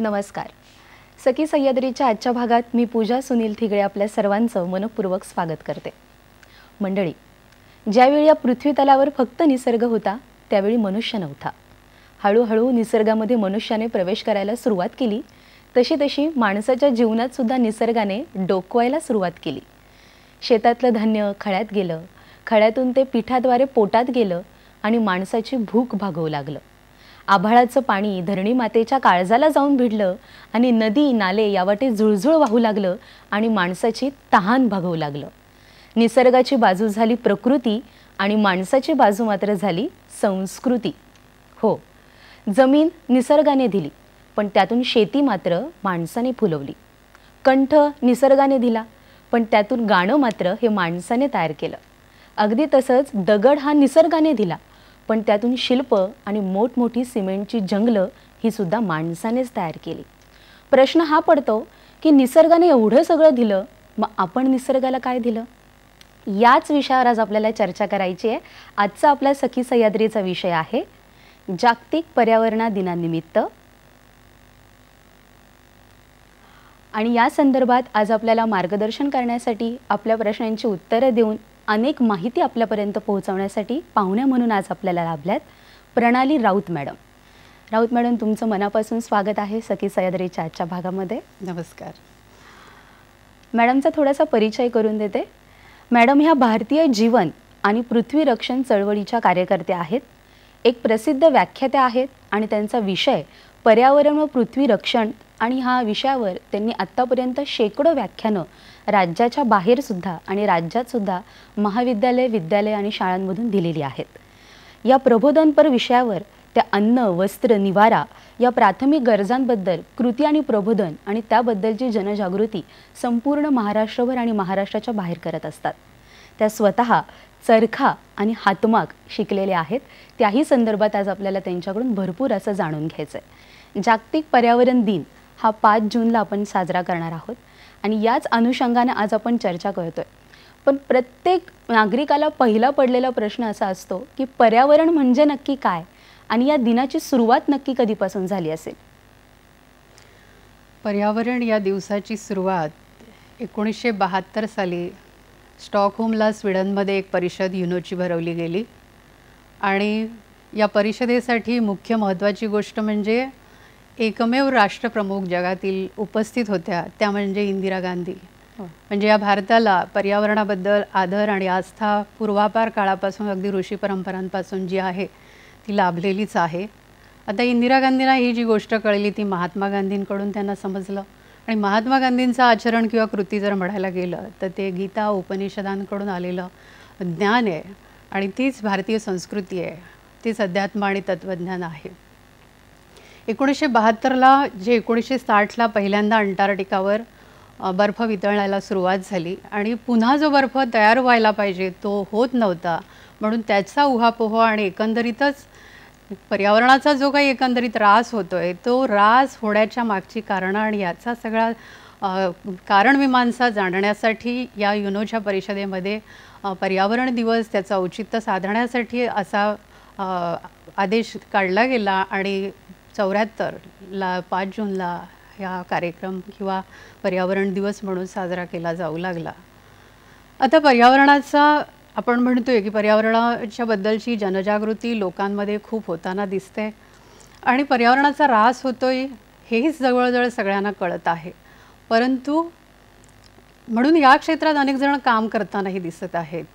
नमस्कार. सखी सह्याद्रीच्या आजच्या भागात मी पूजा सुनील थिगळे आपल्या सर्वांचं मनपूर्वक स्वागत करते. मंडळी, ज्यावेळी या पृथ्वी तलावर फक्त निसर्ग होता त्यावेळी मनुष्य नव्हता. हळूहळू निसर्गामध्ये मनुष्याने प्रवेश करायला सुरुवात केली. तशी तशी माणसाच्या जीवनात सुद्धा निसर्गाने डोकवायला सुरुवात केली. शेतातलं धान्य खळ्यात गेलं, खळ्यातून ते पिठाद्वारे पोटात गेलं आणि माणसाची भूक भागवू लागलं. आभाळाचं पाणी धरणी मातेच्या काळजाला जाऊन भिडलं आणि नदी नाले यावाटे झुळझुळ वाहू लागलं आणि माणसाची तहान भागवू लागलं. निसर्गाची बाजू झाली प्रकृती आणि माणसाची बाजू मात्र झाली संस्कृती. हो, जमीन निसर्गाने दिली, पण त्यातून शेती मात्र माणसाने फुलवली. कंठ निसर्गाने दिला, पण त्यातून गाणं मात्र हे माणसाने तयार केलं. अगदी तसंच दगड हा निसर्गाने दिला, पण त्यातून शिल्प आणि मोठमोठी सिमेंटची जंगलं ही सुद्धा माणसानेच तयार केली. प्रश्न हा पडतो की निसर्गाने एवढं सगळं दिलं, मग आपण निसर्गाला काय दिलं? याच विषयावर आज आपल्याला चर्चा करायची आहे. आजचा आपला सखी सह्याद्रीचा विषय आहे जागतिक पर्यावरण दिनानिमित्त. आणि या संदर्भात आज आपल्याला मार्गदर्शन करण्यासाठी, आपल्या प्रश्नांची उत्तरं देऊन अनेक माहिती आपल्यापर्यंत पोहोचवण्यासाठी पाहुण्या म्हणून आज आपल्याला लाभल्यात प्रणाली राऊत मॅडम. राऊत मॅडम, तुमचं मनापासून स्वागत आहे सखी सह्याद्रीच्या आजच्या भागामध्ये. नमस्कार. मॅडमचा थोडासा परिचय करून देते. मॅडम ह्या भारतीय जीवन आणि पृथ्वी रक्षण चळवळीच्या कार्यकर्त्या आहेत. एक प्रसिद्ध व्याख्यात्या आहेत आणि त्यांचा विषय पर्यावरण व पृथ्वी रक्षण आणि ह्या विषयावर त्यांनी आत्तापर्यंत शेकडो व्याख्यानं राज्याच्या बाहेरसुद्धा आणि राज्यातसुद्धा महाविद्यालय, विद्यालय आणि शाळांमधून दिलेली आहेत. या प्रबोधनपर विषयावर त्या अन्न, वस्त्र, निवारा या प्राथमिक गरजांबद्दल कृती आणि प्रबोधन आणि त्याबद्दलची जनजागृती संपूर्ण महाराष्ट्रभर आणि महाराष्ट्राच्या बाहेर करत असतात. त्या स्वतः चरखा आणि हातमाग शिकलेल्या आहेत. त्याही संदर्भात आज आपल्याला त्यांच्याकडून भरपूर असं जाणून घ्यायचं आहे. जागतिक पर्यावरण दिन हा 5 जूनला आपण साजरा करणार आहोत आणि याच अनुषंगाने आज आपण चर्चा करतोय. पण प्रत्येक नागरिकाला पहिला पडलेला प्रश्न असा असतो की पर्यावरण म्हणजे नक्की काय आणि या दिनाची सुरुवात नक्की कधीपासून झाली असेल? पर्यावरण या दिवसाची सुरुवात 1972 साली स्टॉकहोमला स्वीडनमध्ये एक परिषद युनोची भरवली गेली. आणि या परिषदेसाठी मुख्य महत्त्वाची गोष्ट म्हणजे एकमेव राष्ट्रप्रमुख जगातील उपस्थित होत्या, त्या म्हणजे इंदिरा गांधी. म्हणजे या भारताला पर्यावरणाबद्दल आदर आणि आस्था पूर्वापार काळापासून, अगदी ऋषी परंपरांपासून जी आहे ती लाभलेलीच आहे. आता इंदिरा गांधींना ही जी गोष्ट कळली ती महात्मा गांधींकडून त्यांना समजलं. आणि महात्मा गांधींचं आचरण किंवा कृती जर म्हणायला गेलं तर ते गीता उपनिषदांकडून आलेलं ज्ञान आहे आणि तीच भारतीय संस्कृती आहे, तीच अध्यात्म आणि तत्त्वज्ञान आहे. 1972ला जे 1960ला पहिल्यांदा अंटार्क्टिकावर बर्फ वितळायला सुरुवात झाली आणि पुन्हा जो बर्फ तयार व्हायला पाहिजे तो होत नव्हता. म्हणून त्याचा उहापोह आणि एकंदरीतच पर्यावरणाचा जो काही एकंदरीत ऱ्हास होतोय तो ऱ्हास होण्याच्या मागची कारणं आणि याचा सगळा कारणमीमांसा जाणण्यासाठी या युनोच्या परिषदेमध्ये पर्यावरण दिवस त्याचं औचित्य साधण्यासाठी असा आदेश काढला गेला आणि 74ला 5 जूनला हा कार्यक्रम किंवा पर्यावरण दिवस म्हणून साजरा केला जाऊ लागला. आता पर्यावरणाचा आपण म्हणतोय की पर्यावरणाच्या बद्दलची जनजागृती लोकांमध्ये खूप होताना दिसते आणि पर्यावरणाचा ऱ्हास होतोय हेही जवळजवळ सगळ्यांना कळत आहे. परंतु म्हणून या क्षेत्रात अनेक जण काम करतानाही दिसत आहेत.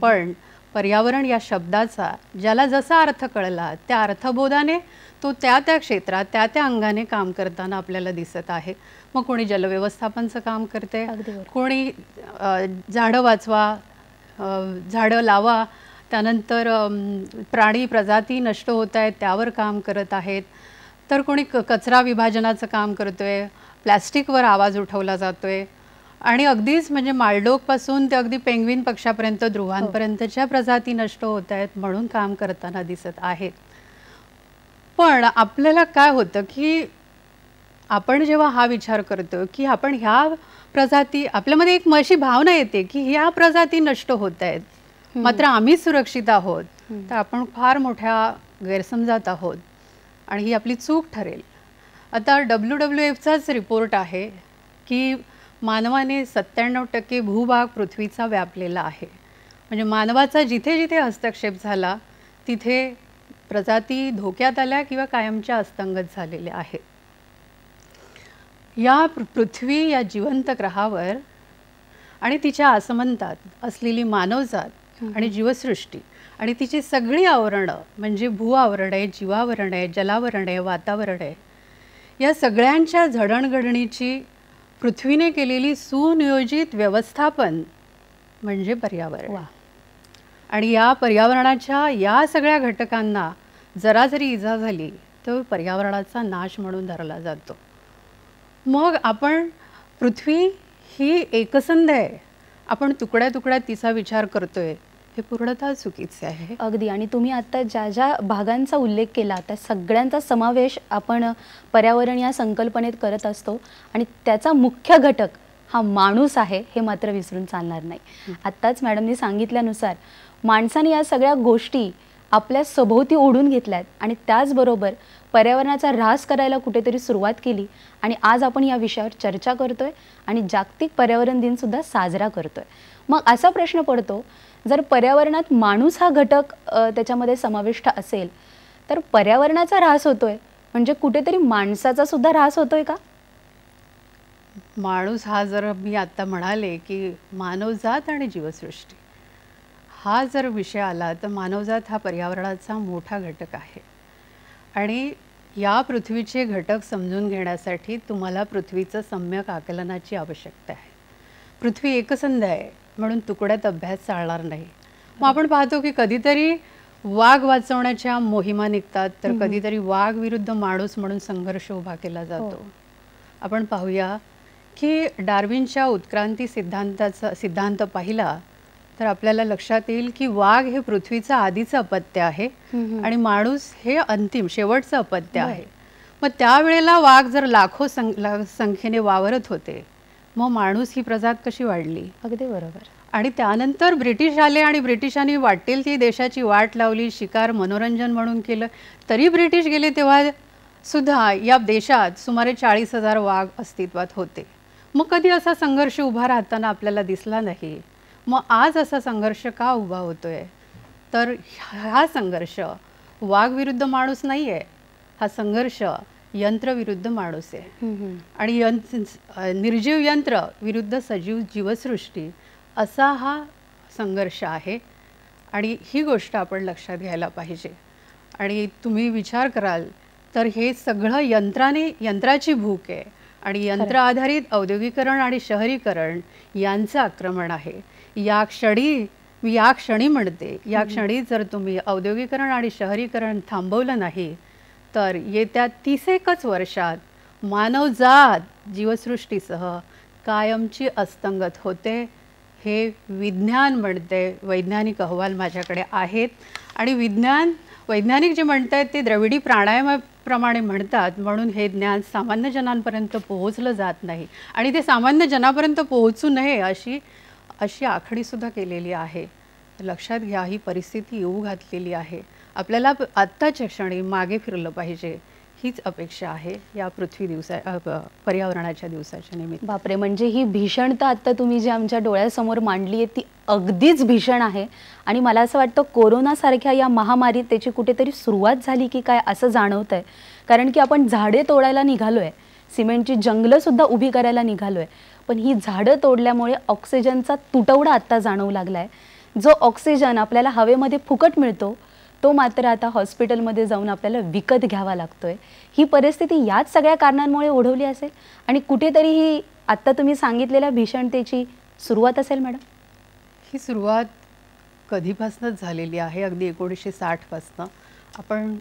पण पर्यावरण या शब्दाचा ज्याला जसा अर्थ कळला त्या अर्थबोधाने तो त्या त्या क्षेत्रात त्या त्या अंगाने काम करताना आपल्याला दिसत आहे. मग कोणी जलव्यवस्थापनचं काम करते, कोणी झाडं वाचवा, झाडं लावा, त्यानंतर प्राणी प्रजाती नष्ट होत आहेत त्यावर काम करत आहेत, तर कोणी कचरा विभाजनाचं काम करतोय, प्लॅस्टिकवर आवाज उठवला जातोय आणि अगदीच म्हणजे मालडोकपासून ते अगदी पेंग्विन पक्षापर्यंत ध्रुवांपर्यंतच्या प्रजाती नष्ट होत आहेत म्हणून काम करताना दिसत आहेत. पण आपल्याला काय होतं की आपण जेव्हा हा विचार करतो की आपण ह्या प्रजाती, आपल्यामध्ये एक अशी भावना येते की ह्या प्रजाती नष्ट होत आहेत मात्र आम्ही सुरक्षित आहोत, तर आपण फार मोठ्या गैरसमजात आहोत आणि ही आपली चूक ठरेल. आता WWFचाच रिपोर्ट आहे की मानवाने 97% भूभाग पृथ्वीचा व्यापलेला आहे. म्हणजे मानवाचा जिथे जिथे हस्तक्षेप झाला तिथे प्रजाती धोक्यात आल्या किंवा कायमच्या अस्तंगत झालेल्या आहेत. या पृथ्वी या जिवंत ग्रहावर आणि तिच्या आसमंतात असलेली मानवजात आणि जीवसृष्टी आणि तिची सगळी आवरणं म्हणजे भूआवरण आहे, जीवावरण आहे, जलावरण आहे, वातावरण आहे, या सगळ्यांच्या जडणघडणीची पृथ्वीने केलेली सुनियोजित व्यवस्थापन म्हणजे पर्यावरण. आणि या पर्यावरणाच्या या सगळ्या घटकांना जरा जरी इजा झाली तर पर्यावरणाचा नाश म्हणून धरला जातो. मग आपण पृथ्वी ही एकसंध आहे, आपण तुकड्या तुकड्यात तिचा विचार करतोय, हे पूर्णतः चुकीचे आहे. अगदी. आणि तुम्ही आता ज्या ज्या भागांचा उल्लेख केला त्या सगळ्यांचा समावेश आपण पर्यावरण या संकल्पनेत करत असतो आणि त्याचा मुख्य घटक हा माणूस आहे हे मात्र विसरून चालणार नाही. आत्ताच मॅडमनी सांगितल्यानुसार माणसाने या सगळ्या गोष्टी आपल्या सभोवती ओढून घेतल्यात आणि त्याचबरोबर पर्यावरणाचा ऱ्हास करायला कुठेतरी सुरुवात केली आणि आज आपण या विषयावर चर्चा करतोय आणि जागतिक पर्यावरण दिन सुद्धा साजरा करतोय. मग असा प्रश्न पडतो, जर पर्यावरणात माणूस हा घटक त्याच्यामध्ये समाविष्ट असेल तर पर्यावरणाचा ऱ्हास होतोय म्हणजे कुठेतरी माणसाचा सुद्धा ऱ्हास होतोय का? माणूस हा जर मी आता म्हणाले की मानवजात आणि जीवसृष्टी हा जर विषय आला तर मानवजात हा पर्यावरणाचा मोठा घटक आहे. आणि या पृथ्वीचे घटक समजून घेण्यासाठी तुम्हाला पृथ्वीचं सम्यक आकलनाची आवश्यकता आहे. पृथ्वी एकसंध आहे म्हणून तुकड्यात अभ्यास चालणार नाही. मग आपण पाहतो की कधीतरी वाघ वाचवण्याच्या मोहिमा निघतात तर कधीतरी वाघ विरुद्ध माणूस म्हणून संघर्ष उभा केला जातो. आपण पाहूया की डार्विनच्या उत्क्रांती सिद्धांत पाहिला तर आपल्याला लक्षात येईल की वाघ हे पृथ्वीचं आधीचं अपत्य आहे आणि माणूस हे अंतिम शेवटचं अपत्य आहे. मग त्यावेळेला वाघ जर लाखो संख्येने वावरत होते मग माणूस ही प्रजात कशी वाढली? अगदी बरोबर. आणि त्यानंतर ब्रिटिश आले आणि ब्रिटिशांनी वाटेल ती देशाची वाट लावली, शिकार मनोरंजन म्हणून केलं. तरी ब्रिटिश गेले तेव्हा सुद्धा या देशात सुमारे 40,000 वाघ अस्तित्वात होते. मग कधी असा संघर्ष उभा राहताना आपल्याला दिसला नाही. मग आज असा संघर्ष का उभा होतोय? तर हा संघर्ष वाघ विरुद्ध माणूस नाही आहे, हा संघर्ष यंत्र विरुद्ध माणूस आहे. आणि निर्जीव यंत्र विरुद्ध सजीव जीवसृष्टी असा हा संघर्ष आहे. आणि ही गोष्ट आपण लक्षात घ्यायला पाहिजे. आणि तुम्ही विचार कराल तर हे सगळं यंत्राची भूक आहे आणि यंत्र आधारित औद्योगिकरण आणि शहरीकरण यांचं आक्रमण आहे. या क्षणी म्हणते, या क्षणी जर तुम्ही औद्योगिकरण आणि शहरीकरण थांबवलं नाही तर येत्या 30 वर्षात मानवजात जीवसृष्टीसह कायमची अस्तंगत होते. हे विज्ञान म्हणते, वैज्ञानिक अहवाल माझ्याकडे आहेत. आणि वैज्ञानिक जे म्हणत आहेत ते द्रविडी प्राणायामाप्रमाणे म्हणतात म्हणून हे ज्ञान सामान्य जनांपर्यंत पोहोचलं जात नाही. आणि ते सामान्य जनापर्यंत पोहोचू नये अशी आखणीसुद्धा केलेली आहे. लक्षात घ्या, ही परिस्थिती येऊ घातलेली आहे. आपल्याला आत्ताच्या क्षणी मागे फिरलं पाहिजे हीच अपेक्षा आहे या पर्यावरणाच्या दिवसाच्या निमित्त. बापरे, म्हणजे ही भीषणता आत्ता तुम्ही जी आमच्या डोळ्यासमोर मांडली आहे ती अगदीच भीषण आहे. आणि मला असं वाटतं कोरोनासारख्या या महामारीत त्याची कुठेतरी सुरुवात झाली की काय असं जाणवतं आहे. कारण की आपण झाडे तोडायला निघालो आहे, सिमेंटची जंगलंसुद्धा उभी करायला निघालो आहे, पण ही झाडं तोडल्यामुळे ऑक्सिजनचा तुटवडा आत्ता जाणवू लागला आहे. जो ऑक्सिजन आपल्याला हवेमध्ये फुकट मिळतो तो मात्र आता हॉस्पिटलमध्ये जाऊन आपल्याला विकत घ्यावा लागतोय. ही परिस्थिती याच सगळ्या कारणांमुळे ओढवली असेल आणि कुठेतरी ही आत्ता तुम्ही सांगितलेल्या भीषणतेची सुरुवात असेल मॅडम. ही सुरुवात कधीपासूनच झालेली आहे, अगदी 1960 पासून. आपण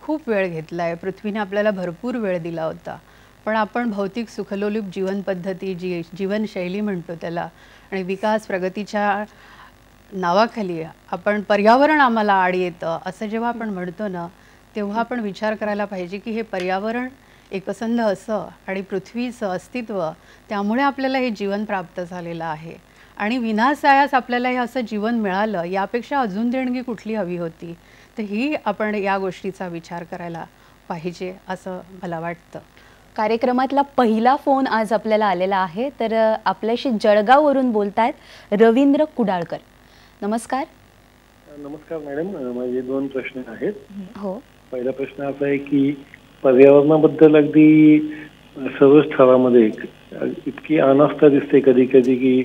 खूप वेळ घेतला आहे, पृथ्वीने आपल्याला भरपूर वेळ दिला होता. पण आपण भौतिक सुखलोलूप जीवनपद्धती जीवनशैली म्हणतो त्याला आणि विकास प्रगतीच्या नावाखाली आपण पर्यावरण आम्हाला आड येतं असं जेव्हा आपण म्हणतो ना तेव्हा आपण विचार करायला पाहिजे की हे पर्यावरण एकसंध असं आणि पृथ्वीचं अस्तित्व त्यामुळे आपल्याला हे जीवन प्राप्त झालेलं आहे. आणि विनासायास आपल्याला हे असं जीवन मिळालं, यापेक्षा अजून देणगी कुठली हवी होती? तर ही आपण या गोष्टीचा विचार करायला पाहिजे असं मला वाटतं. कार्यक्रमातला पहिला फोन आज आपल्याला आलेला आहे. तर आपल्याशी जळगाववरून बोलतायत रवींद्र कुडाळकर. नमस्कार. नमस्कार मॅडम, माझे 2 प्रश्न आहेत. हो. पहिला प्रश्न असा आहे की पर्यावरणाबद्दल अगदी सर्व स्तरामध्ये इतकी अनास्था दिसते कधी कधी की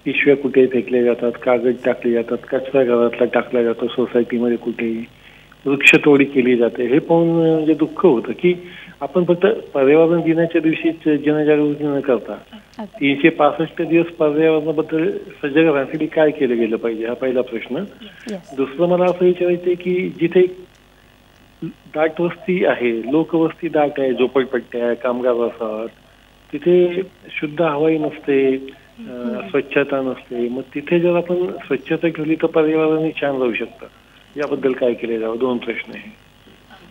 पिशव्या कुठे फेकल्या जातात, कागद टाकले जातात, कचरा घरातला टाकला जातो, सोसायटीमध्ये कुठे वृक्षतोडी केली जाते. हे पाहून म्हणजे दुःख होतं की आपण फक्त पर्यावरण दिनाच्या दिवशीच जनजागृती न करता 365 दिवस पर्यावरणाबद्दल सजग राहण्यासाठी काय केलं गेलं पाहिजे, हा पहिला प्रश्न. दुसरं मला असं विचारायचं आहे की जिथे दाट वस्ती आहे, लोकवस्ती दाट आहे, झोपडपट्ट्या आहे, कामगार वसाहत, तिथे शुद्ध हवाई नसते, स्वच्छता नसते. मग तिथे जर आपण स्वच्छता ठेवली तर पर्यावरण छान राहू शकतं. याबद्दल काय केलं जावं? 2 प्रश्न आहे.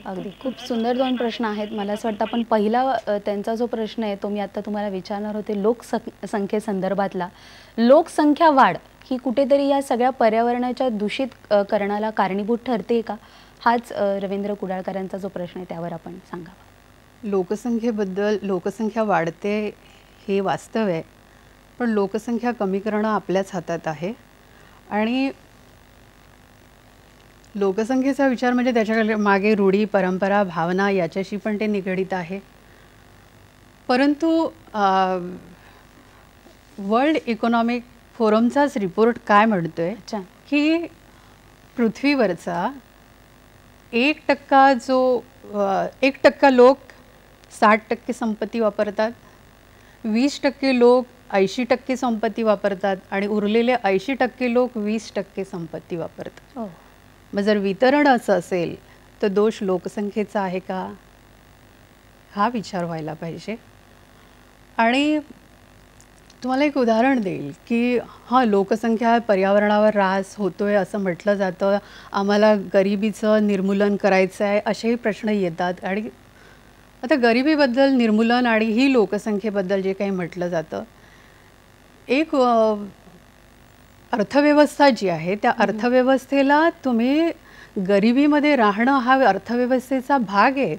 अगदी खूप सुंदर 2 प्रश्न आहेत. मला असं वाटतं आपण पहिला त्यांचा जो प्रश्न आहे तो मी आता तुम्हाला विचारणार होते, लोकसंख्येसंदर्भातला. लोकसंख्या वाढ ही कुठेतरी या सगळ्या पर्यावरणाच्या दूषित करण्याला कारणीभूत ठरते का? हाच रवींद्र कुडाळकरांचा जो प्रश्न आहे त्यावर आपण सांगावं. लोकसंख्येबद्दल लोकसंख्या वाढते हे वास्तव आहे, पण लोकसंख्या कमी करणं आपल्याच हातात आहे. आणि लोकसंख्येचा विचार म्हणजे त्याच्या मागे रूढी, परंपरा, भावना याच्याशी पण ते निगडीत आहे. परंतु वर्ल्ड इकॉनॉमिक फोरमचाच रिपोर्ट काय म्हणतोय की पृथ्वीवरचा 1% लोक 60% संपत्ती वापरतात, 20% लोक 80% संपत्ती वापरतात आणि उरलेले 80% लोक 20% संपत्ती वापरतात. मग जर वितरण असं असेल तर दोष लोकसंख्येचा आहे का, हा विचार व्हायला पाहिजे. आणि तुम्हाला एक उदाहरण देईल की लोकसंख्या पर्यावरणावर ऱ्हास होतोय असं म्हटलं जातं, आम्हाला गरिबीचं निर्मूलन करायचं आहे असेही प्रश्न येतात. आणि आता गरिबीबद्दल, निर्मूलन आणि ही लोकसंख्येबद्दल जे काही म्हटलं जातं, एक अर्थव्यवस्था जी आहे त्या अर्थव्यवस्थेला तुम्ही गरिबीमध्ये राहणं हा अर्थव्यवस्थेचा भाग आहे,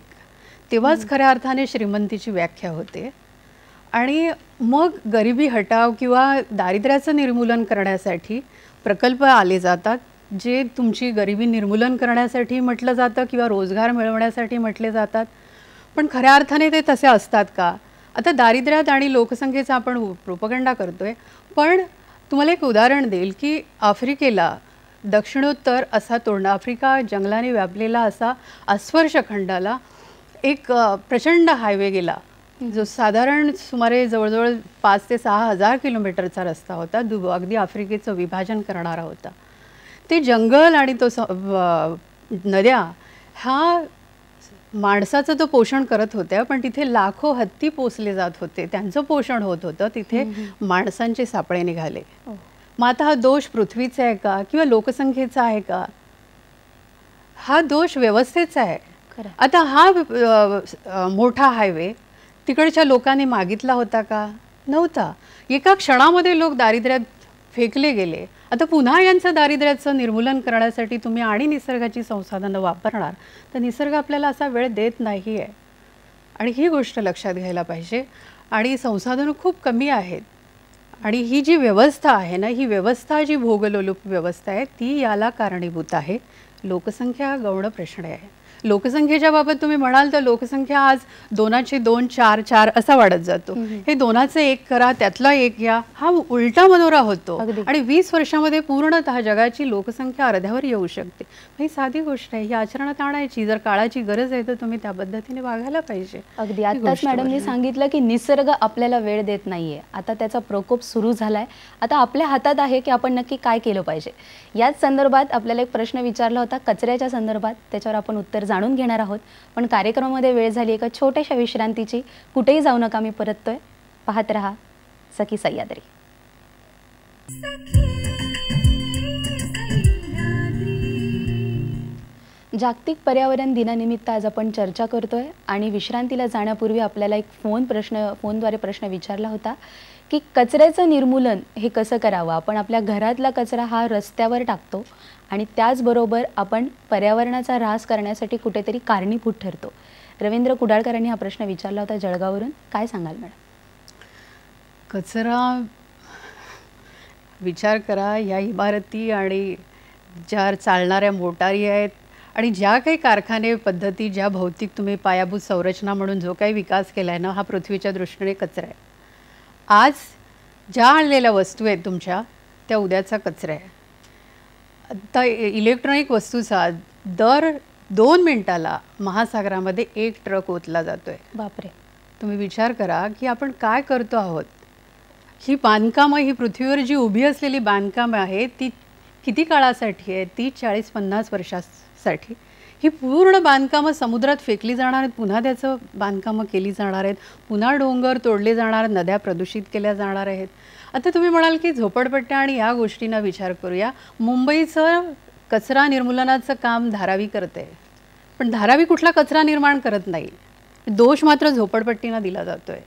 तेव्हाच खऱ्या अर्थाने श्रीमंतीची व्याख्या होते. आणि मग गरिबी हटाव किंवा दारिद्र्याचं निर्मूलन करण्यासाठी प्रकल्प आले जातात, जे तुमची गरिबी निर्मूलन करण्यासाठी म्हटलं जातं किंवा रोजगार मिळवण्यासाठी म्हटले जातात. पण खऱ्या अर्थाने ते तसे असतात का? आता दारिद्र्यात आणि लोकसंख्येचा आपण प्रोपगंडा करतोय, पण तुम्हाला एक उदाहरण देईल की आफ्रिकेला दक्षिणोत्तर असा आफ्रिका जंगलाने व्यापलेला असा अस्पर्श खंडाला एक प्रचंड हायवे गेला, जो साधारण सुमारे जवळजवळ 5 ते 6 हजार किलोमीटरचा रस्ता होता, अगदी आफ्रिकेचं विभाजन करणारा होता. ते जंगल आणि तो नद्या हा माणसाचं तो पोषण करत होत्या, पण तिथे लाखो हत्ती पोसले जात होते, त्यांचं पोषण होत होतं, तिथे माणसांचे सापळे निघाले. मग आता हा दोष पृथ्वीचा आहे का किंवा लोकसंख्येचा आहे का? हा दोष व्यवस्थेचा आहे. आता हा मोठा हायवे तिकडच्या लोकांनी मागितला होता का? नव्हता. एका क्षणामध्ये लोक दारिद्र्यात फेकले गेले. आता पुन्हा यांचं दारिद्र्याचं निर्मूलन करण्यासाठी तुम्ही आणि निसर्गाची संसाधनं वापरणार तर निसर्ग आपल्याला असा वेळ देत नाही आहे. आणि ही गोष्ट लक्षात घ्यायला पाहिजे. आणि संसाधनं खूप कमी आहेत आणि ही जी व्यवस्था आहे ना, ही व्यवस्था जी भोगलोलुप व्यवस्था आहे ती याला कारणीभूत आहे. लोकसंख्या गौण प्रश्न आहे. लोकसंख्येच्या बाबत तुम्ही म्हणाल तर लोकसंख्या आज 2चे 2, 4, 4 असा वाढत जातो. हे 2चे 1 करा, त्यातला 1 घ्या, हा उलटा मनोरा होतो. आणि 20 वर्षामध्ये पूर्णतः जगाची लोकसंख्या अर्ध्यावर येऊ शकते. ही साधी गोष्ट आहे, ही आचरणात आणायची. जर काळाची गरज आहे तर तुम्ही त्या पद्धतीने वागायला पाहिजे. अगदी आत्ताच मॅडमनी सांगितलं की निसर्ग आपल्याला वेळ देत नाहीये, आता त्याचा प्रकोप सुरू झालाय. आता आपल्या हातात आहे की आपण नक्की काय केलं पाहिजे. याच संदर्भात आपल्याला एक प्रश्न विचारला होता कचऱ्याच्या संदर्भात, त्याच्यावर आपण उत्तर जाणून घेणार आहोत. पण कार्यक्रमामध्ये वेळ झाली एका छोट्याशा विश्रांतीची. कुठेही जाऊ नका, मी परततोय. पाहत रहा सखी सह्याद्री. जागतिक पर्यावरण दिनानिमित्त आज आपण चर्चा करतोय आणि विश्रांतीला जाण्यापूर्वी आपल्याला एक फोनद्वारे प्रश्न विचारला होता की कचऱ्याचं निर्मूलन हे कसं करावं. आपण आपल्या घरातला कचरा हा रस्त्यावर टाकतो आणि त्याचबरोबर आपण पर्यावरणाचा ऱ्हास करण्यासाठी कुठेतरी कारणीभूत ठरतो. रवींद्र कुडाळकरांनी हा प्रश्न विचारला होता जळगाववरून. काय सांगाल मॅडम? कचरा विचार करा, या इमारती आणि ज्या चालणाऱ्या मोटारी आहेत आणि ज्या काही कारखाने पद्धती, ज्या भौतिक तुम्ही पायाभूत संरचना म्हणून जो काही विकास केला आहे ना, हा पृथ्वीच्या दृष्टीने कचरा आहे. आज ज्या आणलेल्या वस्तू आहेत तुमच्या, त्या उद्याचा कचरा आहे. आता इलेक्ट्रॉनिक वस्तूचा दर 2 मिनिटाला महासागरामध्ये 1 ट्रक ओतला जातोय. बापरे. तुम्ही विचार करा की आपण काय करतो आहोत. ही बांधकामं, ही पृथ्वीवर जी उभी असलेली बांधकामं आहेत, ती किती काळासाठी आहे? ती 40-50 वर्षासाठी. ही पूर्ण बांधकामं समुद्रात फेकली जाणार आहेत, पुन्हा त्याचं बांधकामं केली जाणार आहेत, पुन्हा डोंगर तोडले जाणार, नद्या प्रदूषित केल्या जाणार आहेत. आता तुम्ही म्हणाल की झोपडपट्ट्या आणि या गोष्टींना विचार करूया. मुंबईचं कचरा निर्मूलनाचं काम धारावी करते, पण धारावी कुठला कचरा निर्माण करत नाही. दोष मात्र झोपडपट्टींना दिला जातोय.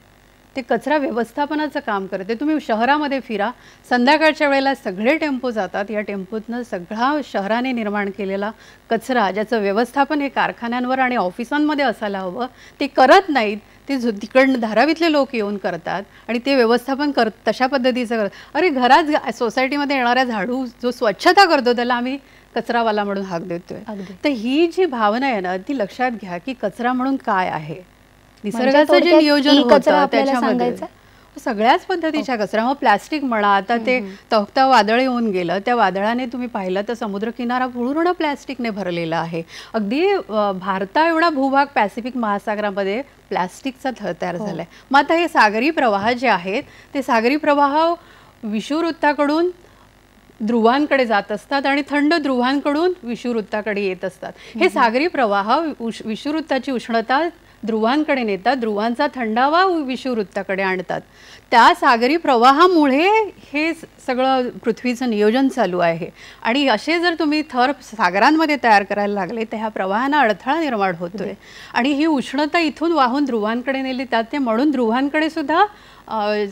ते कचरा व्यवस्थापनाचं काम करते. तुम्ही शहरामध्ये फिरा, संध्याकाळच्या वेळेला सगळे टेम्पो जातात. या टेम्पोतनं सगळा शहराने निर्माण केलेला कचरा, ज्याचं व्यवस्थापन हे कारखान्यांवर आणि ऑफिसांमध्ये असायला हवं, ते करत नाहीत. ते तिकडनं धारावीतले लोक येऊन करतात आणि ते व्यवस्थापन तशा पद्धतीचं करतात. अरे, घरात सोसायटीमध्ये येणाऱ्या झाडू जो स्वच्छता करतो त्याला आम्ही कचरावाला म्हणून हाक देतोय. तर ही जी भावना आहे ना, ती लक्षात घ्या की कचरा म्हणून काय आहे. निसर्गाचं जे नियोजन होतं त्याच्यामध्ये सगळ्याच पद्धतीच्या कचरा. मग प्लॅस्टिक म्हणा, आता ते तख्ता वादळ येऊन गेलं, त्या वादळाने तुम्ही पाहिलं तर समुद्रकिनारा पूर्ण प्लॅस्टिकने भरलेला आहे. अगदी भारता एवढा भूभाग पॅसिफिक महासागरामध्ये प्लॅस्टिकचा थर तयार झाला आहे. मग आता हे सागरी प्रवाह जे आहेत, ते सागरी प्रवाह विषुववृत्ताकडून ध्रुवांकडे जात असतात आणि थंड ध्रुवांकडून विषुववृत्ताकडे येत असतात. हे सागरी प्रवाह विषुववृत्ताची उष्णता ध्रुवांकडे नेतात, ध्रुवांचा थंडावा विषुववृत्ताकडे आणतात. त्या सागरी प्रवाहामुळे हे सगळं पृथ्वीचं नियोजन चालू आहे. आणि असे जर तुम्ही थर सागरांमध्ये तयार करायला लागले तर ह्या प्रवाहांना अडथळा निर्माण होतोय आणि ही उष्णता इथून वाहून ध्रुवांकडे नेली जाते. ते म्हणून ध्रुवांकडे सुद्धा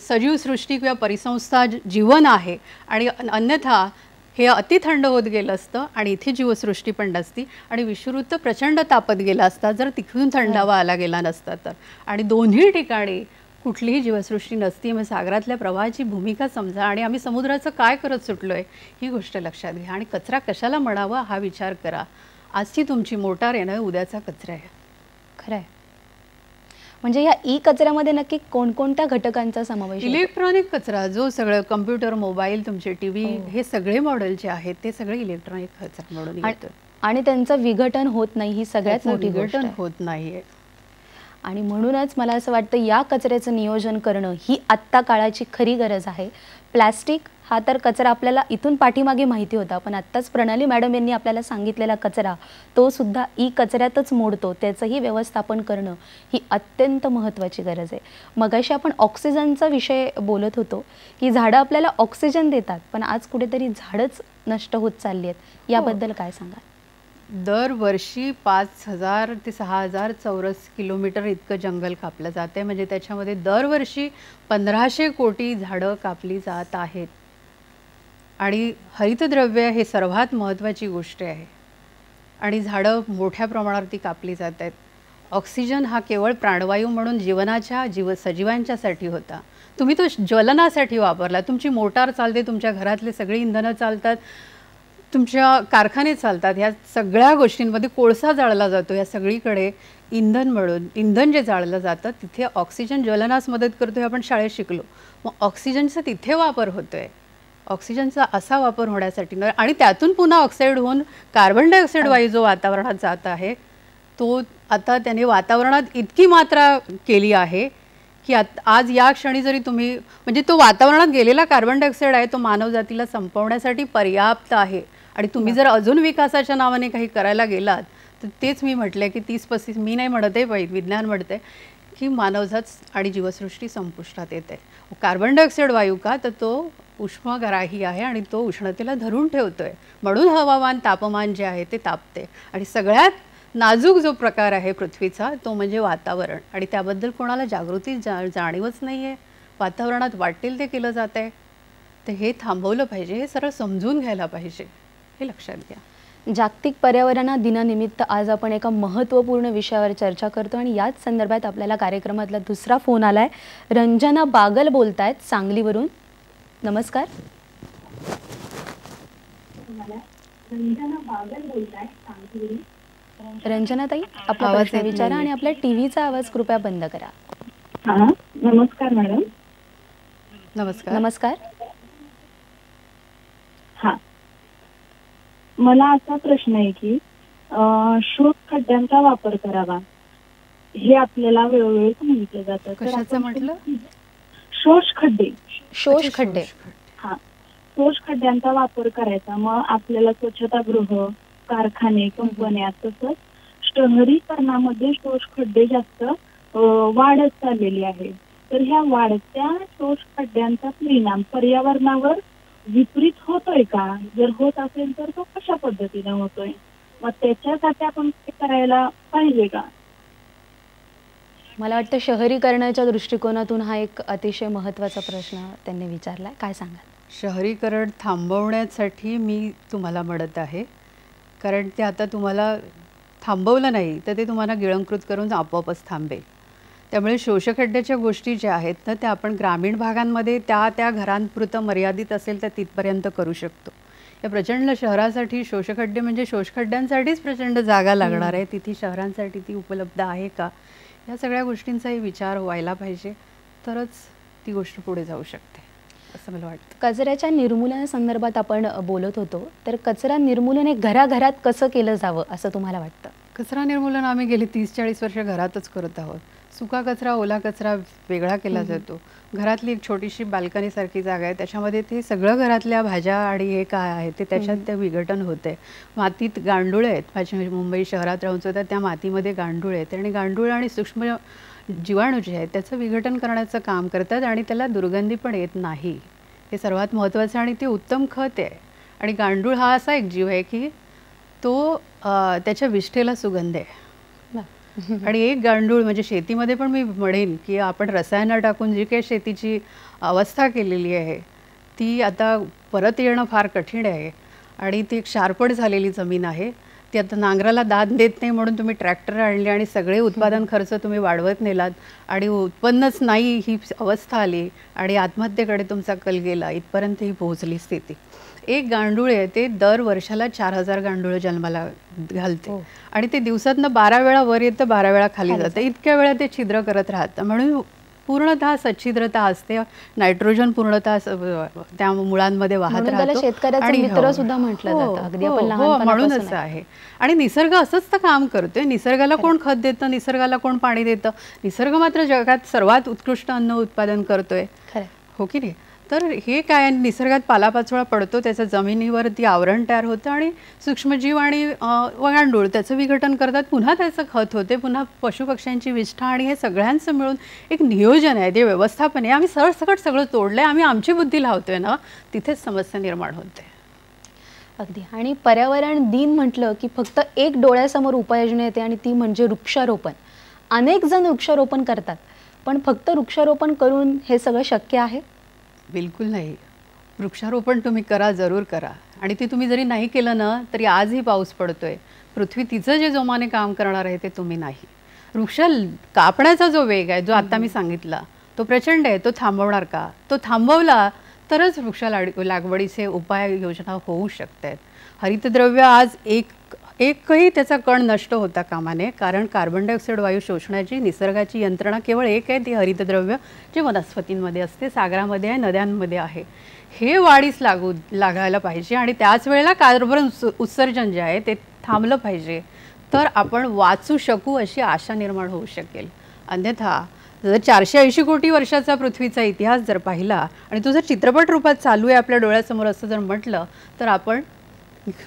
सजीव सृष्टी किंवा परिसंस्था जीवन आहे आणि अन्यथा हे अति थंड होत गेलं असतं आणि इथे जीवसृष्टी पण नसती आणि विषुववृत्त प्रचंड तापत गेला असता जर तिथून थंडावा आला गेला नसता तर. आणि दोन्ही ठिकाणी कुठलीही जीवसृष्टी नसती. मग सागरातल्या प्रवाहाची भूमिका समजा आणि आम्ही समुद्राचं काय करत सुटलोय ही गोष्ट लक्षात घ्या. आणि कचरा कशाला म्हणावा हा विचार करा. आजची तुमची मोटार आहे ना, उद्याचा कचरा आहे. खरं आहे. म्हणजे या ई कचऱ्यामध्ये नक्की कोणकोणत्या घटकांचा समावेश? इलेक्ट्रॉनिक कचरा, जो सगळं कम्प्युटर, मोबाईल, तुमचे टीव्ही, हे सगळे मॉडेल जे आहेत ते सगळे इलेक्ट्रॉनिक कचरा म्हणून येतं. आणि त्यांचं विघटन होत नाही, ही सगळ्यात मोठी गोष्ट विघटन होत नाहीये. आणि म्हणूनच मला असं वाटतं या कचऱ्याचं नियोजन करणं ही आत्ता काळाची खरी गरज आहे. प्लॅस्टिक हा तर कचरा आपल्याला इथून पाठीमागे माहिती होता, पण आत्ताच प्रणाली मॅडम यांनी आपल्याला सांगितलेला कचरा तो सुद्धा ई कचऱ्यातच मोडतो. त्याचंही व्यवस्थापन करणं ही अत्यंत महत्त्वाची गरज आहे. मगाशी आपण ऑक्सिजनचा विषय बोलत होतो की झाडं आपल्याला ऑक्सिजन देतात, पण आज कुठेतरी झाडच नष्ट होत चालली आहेत. याबद्दल काय सांगाल? दरवर्षी 5,000 ते 6,000 चौरस किलोमीटर इतकं जंगल कापलं जाते. म्हणजे त्याच्यामध्ये दरवर्षी 1,500 कोटी झाडं कापली जात आहेत. आणि हरितद्रव्य हे सर्वात महत्त्वाची गोष्ट आहे आणि झाडं मोठ्या प्रमाणावरती कापली जात आहेत. ऑक्सिजन हा केवळ प्राणवायू म्हणून सजीवांच्यासाठी होता. तुम्ही तो ज्वलनासाठी वापरला. तुमची मोटार चालते, तुमच्या घरातले सगळी इंधनं चालतात, तुमच्या कारखाने चालतात. ह्या सगळ्या गोष्टींमध्ये कोळसा जाळला जातो. या सगळीकडे इंधन म्हणून इंधन जे जाळलं जातं तिथे ऑक्सिजन ज्वलनास मदत करतो हे आपण शाळेत शिकलो. मग ऑक्सिजनचा तिथे वापर होतोय. ऑक्सिजनचा असा वापर होण्यासाठी आणि त्यातून पुन्हा ऑक्साईड होऊन कार्बन डायऑक्साईड वायू जो वातावरणात जात आहे तो आता त्याने वातावरणात इतकी मात्रा केली आहे की आज या क्षणी जरी तुम्ही म्हणजे तो वातावरणात गेलेला कार्बन डायऑक्साईड आहे तो मानवजातीला संपवण्यासाठी पर्याप्त आहे. आणि तुम्ही जर अजून विकासाच्या नावाने काही करायला गेलात तर तेच मी म्हटलं की 30-35 मी नाही म्हणत आहे, विज्ञान म्हणते की मानवजात आणि जीवसृष्टी संपुष्टात येते. कार्बन डायऑक्साईड वायू का तर तो उष्मग्राही आहे आणि तो उष्णतेला धरून ठेवतोय. म्हणून हवामान तापमान जे आहे ते तापते. आणि सगळ्यात नाजूक जो प्रकार आहे पृथ्वीचा तो म्हणजे वातावरण. आणि त्याबद्दल कोणाला जागृती जाणीवच नाही आहे. वातावरणात वाटेल ते केलं जात आहे. तर हे थांबवलं पाहिजे. हे सरळ समजून घ्यायला पाहिजे. हे लक्षात घ्या. जागतिक पर्यावरण दिनानिमित्त आज आपण एका महत्त्वपूर्ण विषयावर चर्चा करतो आणि याच संदर्भात आपल्याला कार्यक्रमातला दुसरा फोन आलाय. रंजना बागल बोलतायत सांगलीवरून. नमस्कार. रंजना ताई, आपला प्रश्न विचारा आणि आपल्या टीव्हीचा आवाज कृपया बंद करा. नमस्कार मॅडम. नमस्कार. नमस्कार. हा, मला असा प्रश्न आहे की शोध खड्ड्यांचा वापर करावा हे आपल्याला वेळोवेळी सांगितलं जातं. कशाचं म्हटलं? शोष खड्डे. शोष खड्डे. हा, शोष खड्ड्यांचा वापर करायचा. मग आपल्याला स्वच्छतागृह, कारखाने, कंपन्या तसंच शहरीकरणामध्ये शोष खड्डे जास्त वाढत चाललेली आहे. तर ह्या वाढत्या शोष खड्ड्यांचा परिणाम पर्यावरणावर विपरीत होतोय का? जर होत असेल तर तो कशा पद्धतीने होतोय? मग त्याच्यासाठी आपण काय करायला पाहिजे का? मला वाटतं शहरीकरणाच्या दृष्टिकोनातून हा एक अतिशय महत्त्वाचा प्रश्न त्यांनी विचारलाय. काय सांगाल? शहरीकरण थांबवण्यासाठी मी तुम्हाला म्हणत आहे, कारण ते आता तुम्हाला थांबवलं नाही तर ते तुम्हाला गिळंकृत करून आपोआपच थांबेल. त्यामुळे शोषखड्ड्याच्या गोष्टी ज्या आहेत ना त्या आपण ग्रामीण भागांमध्ये त्या घरांपुरतं मर्यादित असेल तर तिथपर्यंत करू शकतो. या प्रचंड शहरासाठी शोषखड्डे म्हणजे शोषखड्ड्यांसाठीच प्रचंड जागा लागणार आहे. तिथे शहरांसाठी ती उपलब्ध आहे का, या सगळ्या गोष्टींचाही विचार व्हायला पाहिजे, तरच ती गोष्ट पुढे जाऊ शकते असं मला वाटतं. कचऱ्याच्या निर्मूलनासंदर्भात आपण बोलत होतो, तर कचरा निर्मूलन हे घराघरात कसं केलं जावं असं तुम्हाला वाटतं? कचरा निर्मूलन आम्ही गेली 30-40 वर्ष घरातच करत आहोत. सुका कचरा, ओला कचरा वेगळा केला जातो. घरातली एक छोटीशी बाल्कनीसारखी जागा आहे, त्याच्यामध्ये ते सगळं घरातल्या भाज्या आणि हे काय आहे ते त्याच्यात ते विघटन होते. मातीत गांडूळ आहेत. माझ्या मुंबई शहरात राहून सुद्धा त्या मातीमध्ये गांडूळ आहेत आणि गांडूळ आणि सूक्ष्म जीवाणू जे आहेत त्याचं विघटन करण्याचं काम करतात आणि त्याला दुर्गंधी पण येत नाही. हे सर्वात महत्त्वाचं आणि ते उत्तम खत आहे. आणि गांडूळ हा असा एक जीव आहे की तो त्याच्या विष्ठेला सुगंध आहे. आणि एक गांडूळ म्हणजे शेतीमध्ये पण मी म्हणेन की आपण रसायनं टाकून जी काही शेतीची अवस्था केलेली आहे ती आता परत येणं फार कठीण आहे. आणि ती एक शारपड झालेली जमीन आहे. ती आता नांगराला दाद देत नाही म्हणून तुम्ही ट्रॅक्टर आणले आणि सगळे उत्पादन खर्च तुम्ही वाढवत नेलात आणि उत्पन्नच नाही ही अवस्था आली आणि आत्महत्येकडे तुमचा कल गेला. इथपर्यंत ही पोहोचली स्थिती. एक गांडूळ आहे ते दर वर्षाला 4000 गांडूळ जन्माला घालते आणि ते दिवसातनं 12 वेळा वर येतं, 12 वेळा खाली जातं. इतक्या वेळा ते छिद्र करत राहतं. म्हणून पूर्णतः सच्छिद्रता असते. नायट्रोजन पूर्णतः त्या मुळांमध्ये वाहत राहतो. शेतकऱ्याचा मित्र सुद्धा म्हटलं जातं. अगदी आपण लहानपणापासून म्हणूनच आहे. आणि निसर्ग असंच तर काम करतोय. निसर्गाला कोण खत देतं, निसर्गाला कोण पाणी देतं? निसर्ग मात्र जगात सर्वात उत्कृष्ट अन्न उत्पादन करतोय, हो की नाही? तर हे काय, निसर्गात पालापाचोळा पडतो, त्याचं जमिनीवरती आवरण तयार होतं आणि सूक्ष्मजीव आणि गांडूळ त्याचं विघटन करतात. पुन्हा त्याचं खत होते, पुन्हा पशुपक्ष्यांची विष्ठा आणि हे सगळ्यांचं मिळून एक नियोजन आहे, ते व्यवस्थापन आहे. आम्ही सरसकट सगळं तोडलंय, आम्ही आमची बुद्धी लावतोय ना, तिथेच समस्या निर्माण होते. अगदी. आणि पर्यावरण दिन म्हटलं की फक्त एक डोळ्यासमोर उपाययोजना येते आणि ती म्हणजे वृक्षारोपण. अनेक जण वृक्षारोपण करतात, पण फक्त वृक्षारोपण करून हे सगळं शक्य आहे? बिलकुल नाही. वृक्षारोपण तुम्ही करा, जरूर करा. आणि ते तुम्ही जरी नाही केलं ना तरी आजही पाऊस पडतोय. पृथ्वी तिचं जे जोमाने काम करणार आहे ते तुम्ही नाही. वृक्ष कापण्याचा जो वेग आहे, जो आता मी सांगितला, तो प्रचंड आहे. तो थांबवणार का? तो थांबवला तरच वृक्ष लागवडीचे उपाय योजना होऊ शकतात. हरितद्रव्य आज एकही त्याचा कण नष्ट होता कामा नये, कारण कार्बन डायऑक्साईड वायू शोषण्याची निसर्गाची यंत्रणा केवळ एक आहे, ती हरितद्रव्य, जे वनस्पतींमध्ये असते, सागरामध्ये आहे, नद्यांमध्ये आहे. हे वाढीस लागायला पाहिजे आणि त्याच वेळेला कार्बन उत्सर्जन जे आहे ते थांबलं पाहिजे, तर आपण वाचू शकू अशी आशा निर्माण होऊ शकेल. अन्यथा जर 480 कोटी वर्षाचा पृथ्वीचा इतिहास जर पाहिला आणि तो जर चित्रपट रूपात चालू आहे आपल्या डोळ्यासमोर असं जर म्हटलं, तर आपण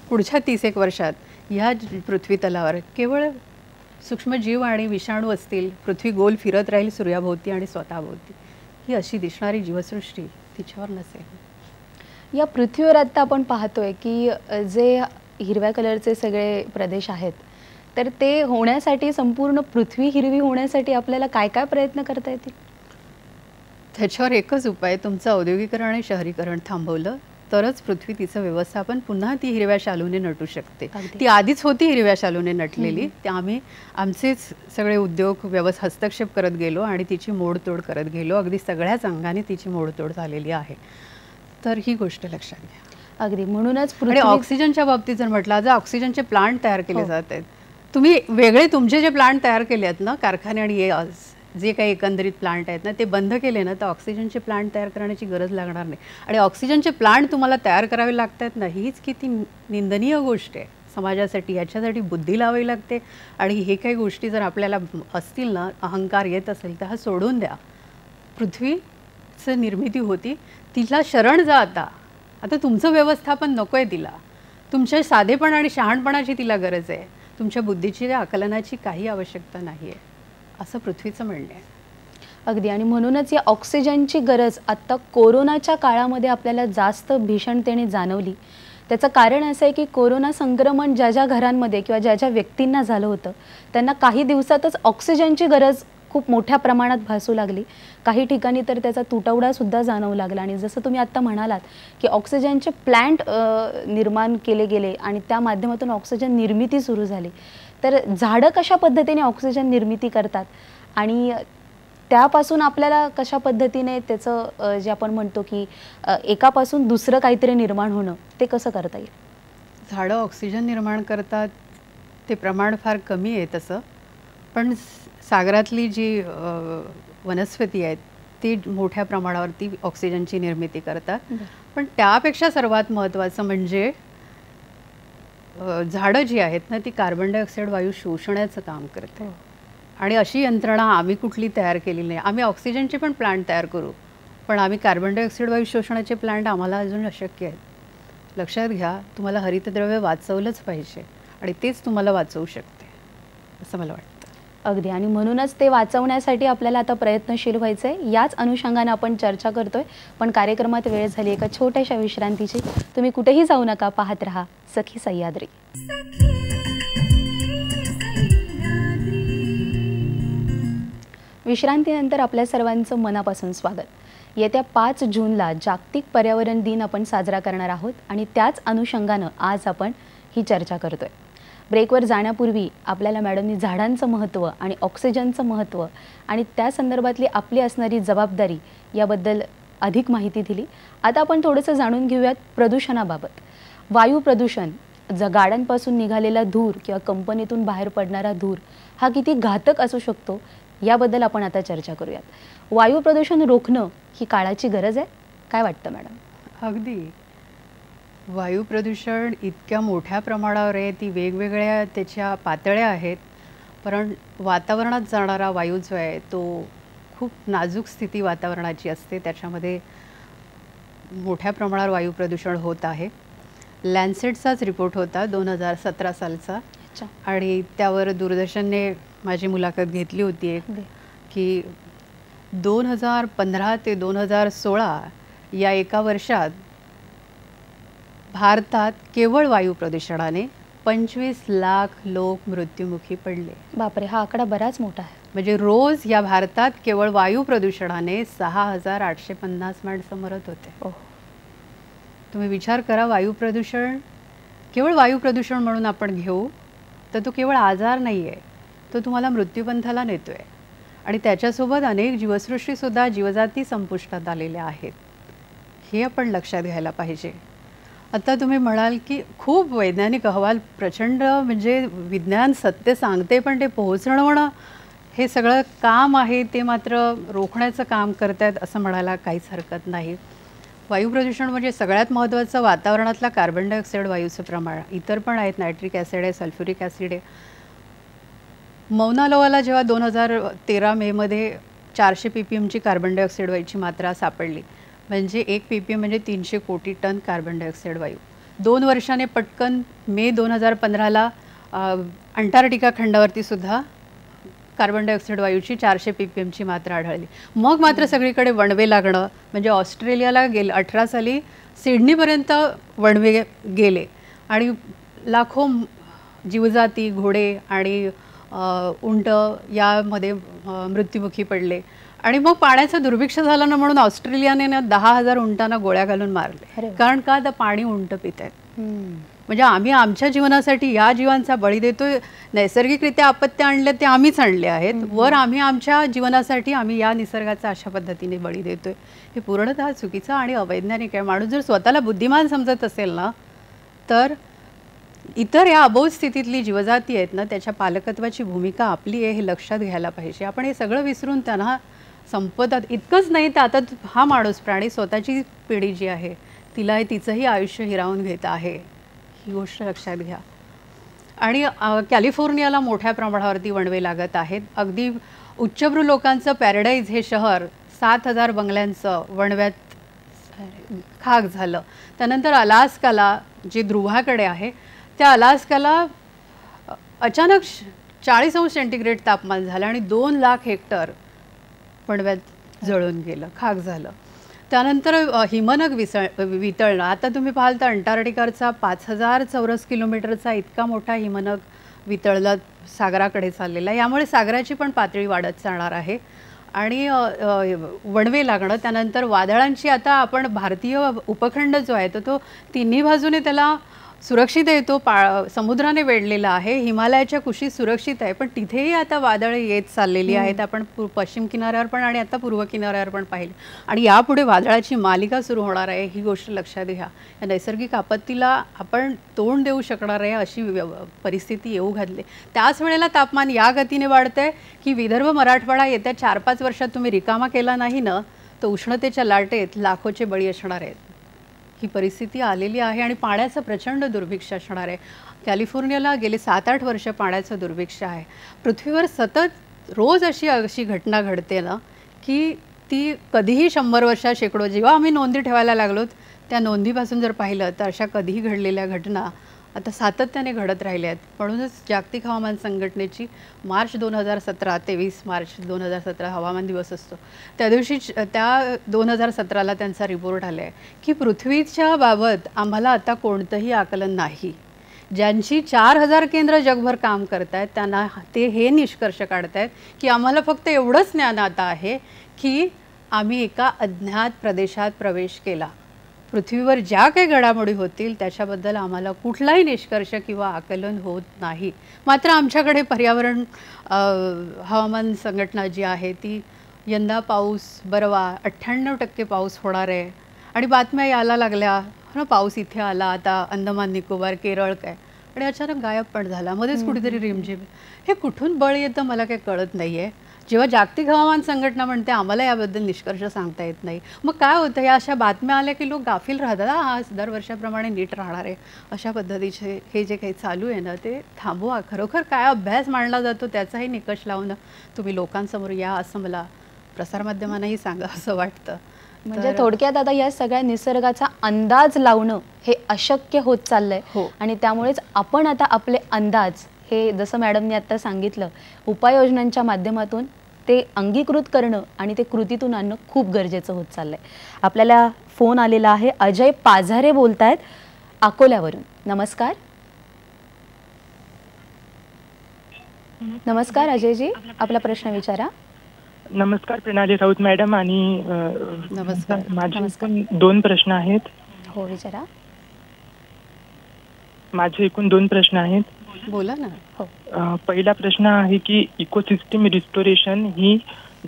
पुढच्या 30 वर्षात ह्या पृथ्वी तलावर केवळ सूक्ष्मजीव आणि विषाणू असतील. पृथ्वी गोल फिरत राहील सूर्याभोवती आणि स्वतःभोवती. ही अशी दिसणारी जीवसृष्टी तिच्यावर नसेल. या पृथ्वीवर आता आपण पाहतोय की जे हिरव्या कलरचे सगळे प्रदेश आहेत, तर ते होण्यासाठी, संपूर्ण पृथ्वी हिरवी होण्यासाठी आपल्याला काय काय प्रयत्न करता येतील? त्याच्यावर एकच उपाय, तुमचं औद्योगिकरण आणि शहरीकरण थांबवलं तरच पृथ्वी तिचं व्यवस्थापन पुन्हा ती हिरव्या शालूने नटू शकते. अगदी. ती आधीच होती हिरव्या शालूने नटलेली, त्या आम्ही आमचेच सगळे उद्योग हस्तक्षेप करत गेलो आणि तिची मोडतोड करत गेलो. अगदी सगळ्याच अंगाने तिची मोडतोड झालेली आहे. तर ही गोष्ट लक्षात घ्या. अगदी. म्हणूनच आणि पृथ्वी ऑक्सिजनच्या बाबतीत जर म्हटलं, आज ऑक्सिजनचे प्लांट तयार केले हो. जात आहेत. तुम्ही वेगळे तुमचे जे प्लांट तयार केले आहेत ना, कारखाने आणि जे काही एकंदरीत प्लांट आहेत ना, ते बंद केले ना, तर ऑक्सिजनचे प्लांट तयार करण्याची गरज लागणार नाही. आणि ऑक्सिजनचे प्लांट तुम्हाला तयार करावे लागतात ना, हीच किती निंदनीय गोष्ट आहे समाजासाठी. याच्यासाठी बुद्धी लावावी लागते. आणि हे काही गोष्टी जर आपल्याला असतील ना, अहंकार येत असेल तर हा सोडून द्या. पृथ्वीचं निर्मिती होती, तिला शरण जा. आता तुमचं व्यवस्थापन नको आहे तिला. तुमच्या साधेपण आणि शहाणपणाची तिला गरज आहे. तुमच्या बुद्धीची आकलनाची काही आवश्यकता नाही आहे, असं पृथ्वीचं म्हणणं आहे. अगदी. आणि म्हणूनच या ऑक्सिजनची गरज आत्ता कोरोनाच्या काळामध्ये आपल्याला जास्त भीषणतेने जाणवली. त्याचं कारण असं आहे की कोरोना संक्रमण ज्या ज्या घरांमध्ये किंवा ज्या ज्या व्यक्तींना झालं होतं त्यांना काही दिवसातच ऑक्सिजनची गरज खूप मोठ्या प्रमाणात भासू लागली. काही ठिकाणी तर त्याचा तुटवडासुद्धा जाणवू लागला. आणि जसं तुम्ही आत्ता म्हणालात की ऑक्सिजनचे प्लॅन्ट निर्माण केले गेले आणि त्या माध्यमातून ऑक्सिजन निर्मिती सुरू झाली. तर झाडं कशा पद्धतीने ऑक्सिजन निर्मिती करतात आणि त्यापासून आपल्याला कशा पद्धतीने त्याचं जे आपण म्हणतो की एकापासून दुसरं काहीतरी निर्माण होणं ते कसं करता येईल? झाडं ऑक्सिजन निर्माण करतात ते प्रमाण फार कमी आहे तसं, पण सागरातली जी वनस्पती आहेत ती मोठ्या प्रमाणावरती ऑक्सिजनची निर्मिती करतात. पण त्यापेक्षा सर्वात महत्त्वाचं म्हणजे झाडं जी आहेत ना, ती कार्बन डायऑक्साईड वायू शोषण्याचं काम करते. आणि अशी यंत्रणा आम्ही कुठली तयार केलेली नाही. आम्ही ऑक्सिजनचे पण प्लांट तयार करू, पण आम्ही कार्बन डायऑक्साईड वायू शोषणाचे प्लांट आम्हाला अजून अशक्य आहेत. लक्षात घ्या, तुम्हाला हरितद्रव्य वाचवलंच पाहिजे आणि तेच तुम्हाला वाचवू शकते असं मला वाटतं. अगदी. आणि म्हणूनच ते वाचवण्यासाठी आपल्याला आता प्रयत्नशील व्हायचं आहे. याच अनुषंगाने आपण चर्चा करतोय. पण कार्यक्रमात वेळ झाली एका छोट्याशा विश्रांतीची. तुम्ही कुठेही जाऊ नका, पाहत रहा सखी सह्याद्री. विश्रांतीनंतर आपल्या सर्वांचं मनापासून स्वागत. येत्या 5 जूनला जागतिक पर्यावरण दिन आपण साजरा करणार आहोत आणि त्याच अनुषंगानं आज आपण ही चर्चा करतोय. ब्रेकवर जाण्यापूर्वी आपल्याला मॅडमनी झाडांचं महत्त्व आणि ऑक्सिजनचं महत्त्व आणि त्या संदर्भातली आपली असणारी जबाबदारी याबद्दल अधिक माहिती दिली. आता आपण थोडंसं जाणून घेऊयात प्रदूषणाबाबत. वायू प्रदूषण, गाड्यांपासून निघालेला धूर किंवा कंपनीतून बाहेर पडणारा धूर हा किती घातक असू शकतो याबद्दल आपण आता चर्चा करूयात. वायू प्रदूषण रोखणं ही काळाची गरज आहे. काय वाटतं मॅडम? अगदी. वायू प्रदूषण इतक्या मोठ्या प्रमाणावर आहे, ती वेगवेगळ्या त्याच्या पातळ्या आहेत. पण वातावरणात जाणारा वायू जो आहे तो खूप नाजूक स्थिती वातावरणाची असते, त्याच्यामध्ये मोठ्या प्रमाणावर वायू प्रदूषण होत आहे. लॅन्सेटचाच रिपोर्ट होता 2017 सालचा. आणि त्यावर दूरदर्शनने माझी मुलाखत घेतली होती एक, की 2015 ते 2016 या एका वर्षात भारतात केवळ वायू प्रदूषणाने 25 लाख लोक मृत्युमुखी पडले. बापरे, हा आकडा बराच मोठा आहे. म्हणजे रोज या भारतात केवळ वायू प्रदूषणाने 6850 माणसं मरत होते. तुम्ही विचार करा, वायू प्रदूषण केवळ वायू प्रदूषण म्हणून आपण घेऊ तर तो केवळ आजार नाही आहे, तो तुम्हाला मृत्यूपंथाला नेतो आहे. आणि त्याच्यासोबत अनेक जीवसृष्टीसुद्धा, जीवजाती संपुष्टात आलेल्या आहेत. हे आपण लक्षात घ्यायला पाहिजे. आता तुम्ही म्हणाल की खूप वैज्ञानिक अहवाल, प्रचंड म्हणजे विज्ञान सत्य सांगते, पण ते पोहोचवणं हे सगळं काम आहे, ते मात्र रोखण्याचं काम करतात असं म्हणायला काहीच हरकत नाही. वायू प्रदूषण म्हणजे सगळ्यात महत्त्वाचं वातावरणातला कार्बन डायऑक्साईड वायूचं प्रमाण. इतर पण आहेत, नायट्रिक ॲसिड आहे, सल्फ्युरिक ॲसिड आहे. मौना लोआला जेव्हा 2013 मेमध्ये 400 ppmची कार्बन डायऑक्साईड वायूची मात्रा सापडली, म्हणजे 1 ppm म्हणजे 300 कोटी टन कार्बन डायऑक्साईड वायू. 2 वर्षाने पटकन मे 2015ला अंटार्क्टिका खंडावरती सुद्धा कार्बन डायऑक्साईड वायूची 400 ppmची मात्रा आढळली. मग मात्र सगळीकडे वणवे लागणं, म्हणजे ऑस्ट्रेलियाला 18 साली सिडनीपर्यंत वणवे गेले आणि लाखो जीवजाती, घोडे आणि उंट यामध्ये मृत्युमुखी पडले. आणि मग पाण्याचं दुर्भिक्ष झालं ना म्हणून ऑस्ट्रेलियाने ना 10,000 उंटांना गोळ्या घालून मारले. कारण का तर पाणी उंट पित आहेत. म्हणजे आम्ही आमच्या जीवनासाठी या जीवांचा बळी देतोय. नैसर्गिकरित्या आपत्ती आणले ते आम्हीच आणले आहेत, वर आम्ही आमच्या जीवनासाठी आम्ही या निसर्गाचा अशा पद्धतीने बळी देतोय. हे पूर्णतः चुकीचं आणि अवैज्ञानिक आहे. माणूस जर स्वतःला बुद्धिमान समजत असेल ना तर इतर या अबोध स्थितीतली जीवजाती आहेत ना त्याच्या पालकत्वाची भूमिका आपली आहे हे लक्षात घ्यायला पाहिजे. आपण हे सगळं विसरून त्यांना संपतात. इतकंच नाही तर आता हा माणूस प्राणी स्वतःची पिढी जी आहे तिला तिचंही आयुष्य हिरावून घेत आहे, ही गोष्ट लक्षात घ्या. आणि कॅलिफोर्नियाला मोठ्या प्रमाणावरती वणवे लागत आहेत. अगदी उच्चभ्रू लोकांचं पॅराडाईज हे शहर 7,000 बंगल्यांचं वणव्यात खाक झालं. त्यानंतर अलास्काला जे ध्रुवाकडे आहे त्या अलास्काला अचानक 40°C तापमान झालं आणि 2 लाख हेक्टर वणव्यात जळून गेलं, खाक झालं. त्यानंतर हिमनग वितळणं. आता तुम्ही पाहाल तर अंटार्क्टिकाचा 5,000 चौरस किलोमीटरचा इतका मोठा हिमनग वितळला सागराकडे चाललेला. यामुळे सागराची पण पातळी वाढत जाणार आहे आणि वणवे लागणं. त्यानंतर वादळांची आता आपण भारतीय उपखंड जो आहे तो तिन्ही बाजूने त्याला सुरक्षित आहे. तो समुद्राने वेढलेला आहे. हिमालयाच्या कुशीत सुरक्षित आहे, पण तिथेही आता वादळे येत चाललेली आहेत. आपण पश्चिम किनाऱ्यावर पण आणि आता पूर्व किनाऱ्यावर पण पाहिले आणि यापुढे वादळाची मालिका सुरू होणार आहे, ही गोष्ट लक्षात घ्या. या नैसर्गिक आपत्तीला आपण तोंड देऊ शकणार आहे अशी परिस्थिती येऊ घातली. त्याच वेळेला तापमान या गतीने वाढतंय की विदर्भ मराठवाडा येत्या 4-5 वर्षात तुम्ही रिकामा केला नाही ना तर उष्णतेच्या लाटेत लाखोचे बळी असणार आहेत. ही परिस्थिती आलेली आहे आणि पाण्याचं प्रचंड दुर्भिक्ष असणार आहे. कॅलिफोर्नियाला गेले 7-8 वर्ष पाण्याचं दुर्भिक्ष आहे. पृथ्वीवर सतत रोज अशी घटना घडते ना की ती कधीही 100 वर्षात शेकडो जेव्हा आम्ही नोंदी ठेवायला लागलोत त्या नोंदीपासून जर पाहिलं तर अशा कधीही घडलेल्या घटना आता सातत्याने घडत राहिल्या आहेत. म्हणूनच जागतिक हवामान संघटनेची मार्च 2017 23 मार्च 2017 हवामान दिवस असतो त्या दिवशी त्या 2017ला त्यांचा रिपोर्ट आला आहे की पृथ्वीच्या बाबत आम्हाला आता कोणतंही आकलन नाही. ज्यांची 4,000 केंद्र जगभर काम करत आहेत त्यांना ते हे निष्कर्ष काढत आहेत की आम्हाला फक्त एवढंच ज्ञान आता आहे की आम्ही एका अज्ञात प्रदेशात प्रवेश केला. पृथ्वीवर ज्या काही घडामोडी होतील त्याच्याबद्दल आम्हाला कुठलाही निष्कर्ष किंवा आकलन होत नाही. मात्र आमच्याकडे पर्यावरण हवामान संघटना जी आहे ती यंदा पाऊस बरवा 98% पाऊस होणार आहे आणि बातम्या यायला लागल्या ना पाऊस इथे आला आता अंदमान निकोबार केरळ काय आणि अचानक गायब पण झाला मध्येच कुठेतरी रिमझिम. हे कुठून बळ येतं मला काही कळत नाही आहे. जेव्हा जागतिक हवामान संघटना म्हणते आम्हाला याबद्दल निष्कर्ष सांगता येत नाही मग काय होतं या अशा बातम्या आल्या की लोक गाफील राहतात. हा दरवर्षाप्रमाणे नीट राहणार आहे अशा पद्धतीचे हे जे काही चालू आहे ना ते थांबवा. खरोखर काय अभ्यास मांडला जातो त्याचाही निकष लावून तुम्ही लोकांसमोर या असं मला प्रसारमाध्यमांनाही सांगा असं वाटतं. म्हणजे थोडक्यात आता या सगळ्या निसर्गाचा अंदाज लावणं हे अशक्य होत चाललंय. आणि त्यामुळेच आपण आता आपले अंदाज हे जसं मॅडमने आता सांगितलं उपाययोजनांच्या माध्यमातून ते अंगीकृत करणं आणि ते कृतीतून आणणं खूप गरजेचं होत चाललंय. आपल्याला फोन आलेला आहे. अजय पाझारे बोलतायत अकोल्यावरून. नमस्कार. नमस्कार अजयजी, आपला प्रश्न विचारा. नमस्कार प्रणाली राऊत मॅडम. आणि नमस्कार. माझे पण 2 प्रश्न आहेत. हो विचारा. माझे एकूण 2 प्रश्न आहेत. बोला ना. हो. पहिला प्रश्न आहे की इकोसिस्टीम रिस्टोरेशन ही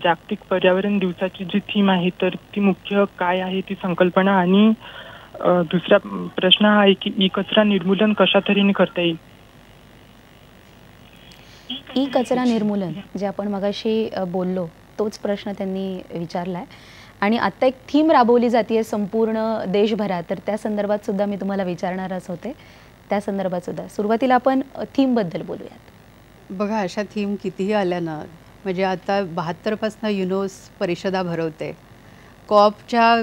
जागतिक पर्यावरण दिवसाची जी थीम आहे तर ती मुख्य काय आहे ती संकल्पना. आणि दुसरा प्रश्न हा आहे की ई कचरा निर्मूलन कशा तऱ्हेने करता येईल. ई कचरा निर्मूलन जे आपण मगाशी बोललो तोच प्रश्न त्यांनी विचारलाय आणि आता एक थीम राबवली जाते संपूर्ण देशभरात तर त्या संदर्भात सुद्धा मी तुम्हाला विचारणारच होते. त्या संदर्भात सुद्धा सुरुवातीला आपण थीमबद्दल बोलूयात. बघा अशा थीम कितीही आल्या ना म्हणजे आता 72 पासून युनोस परिषदा भरवते. कॉपच्या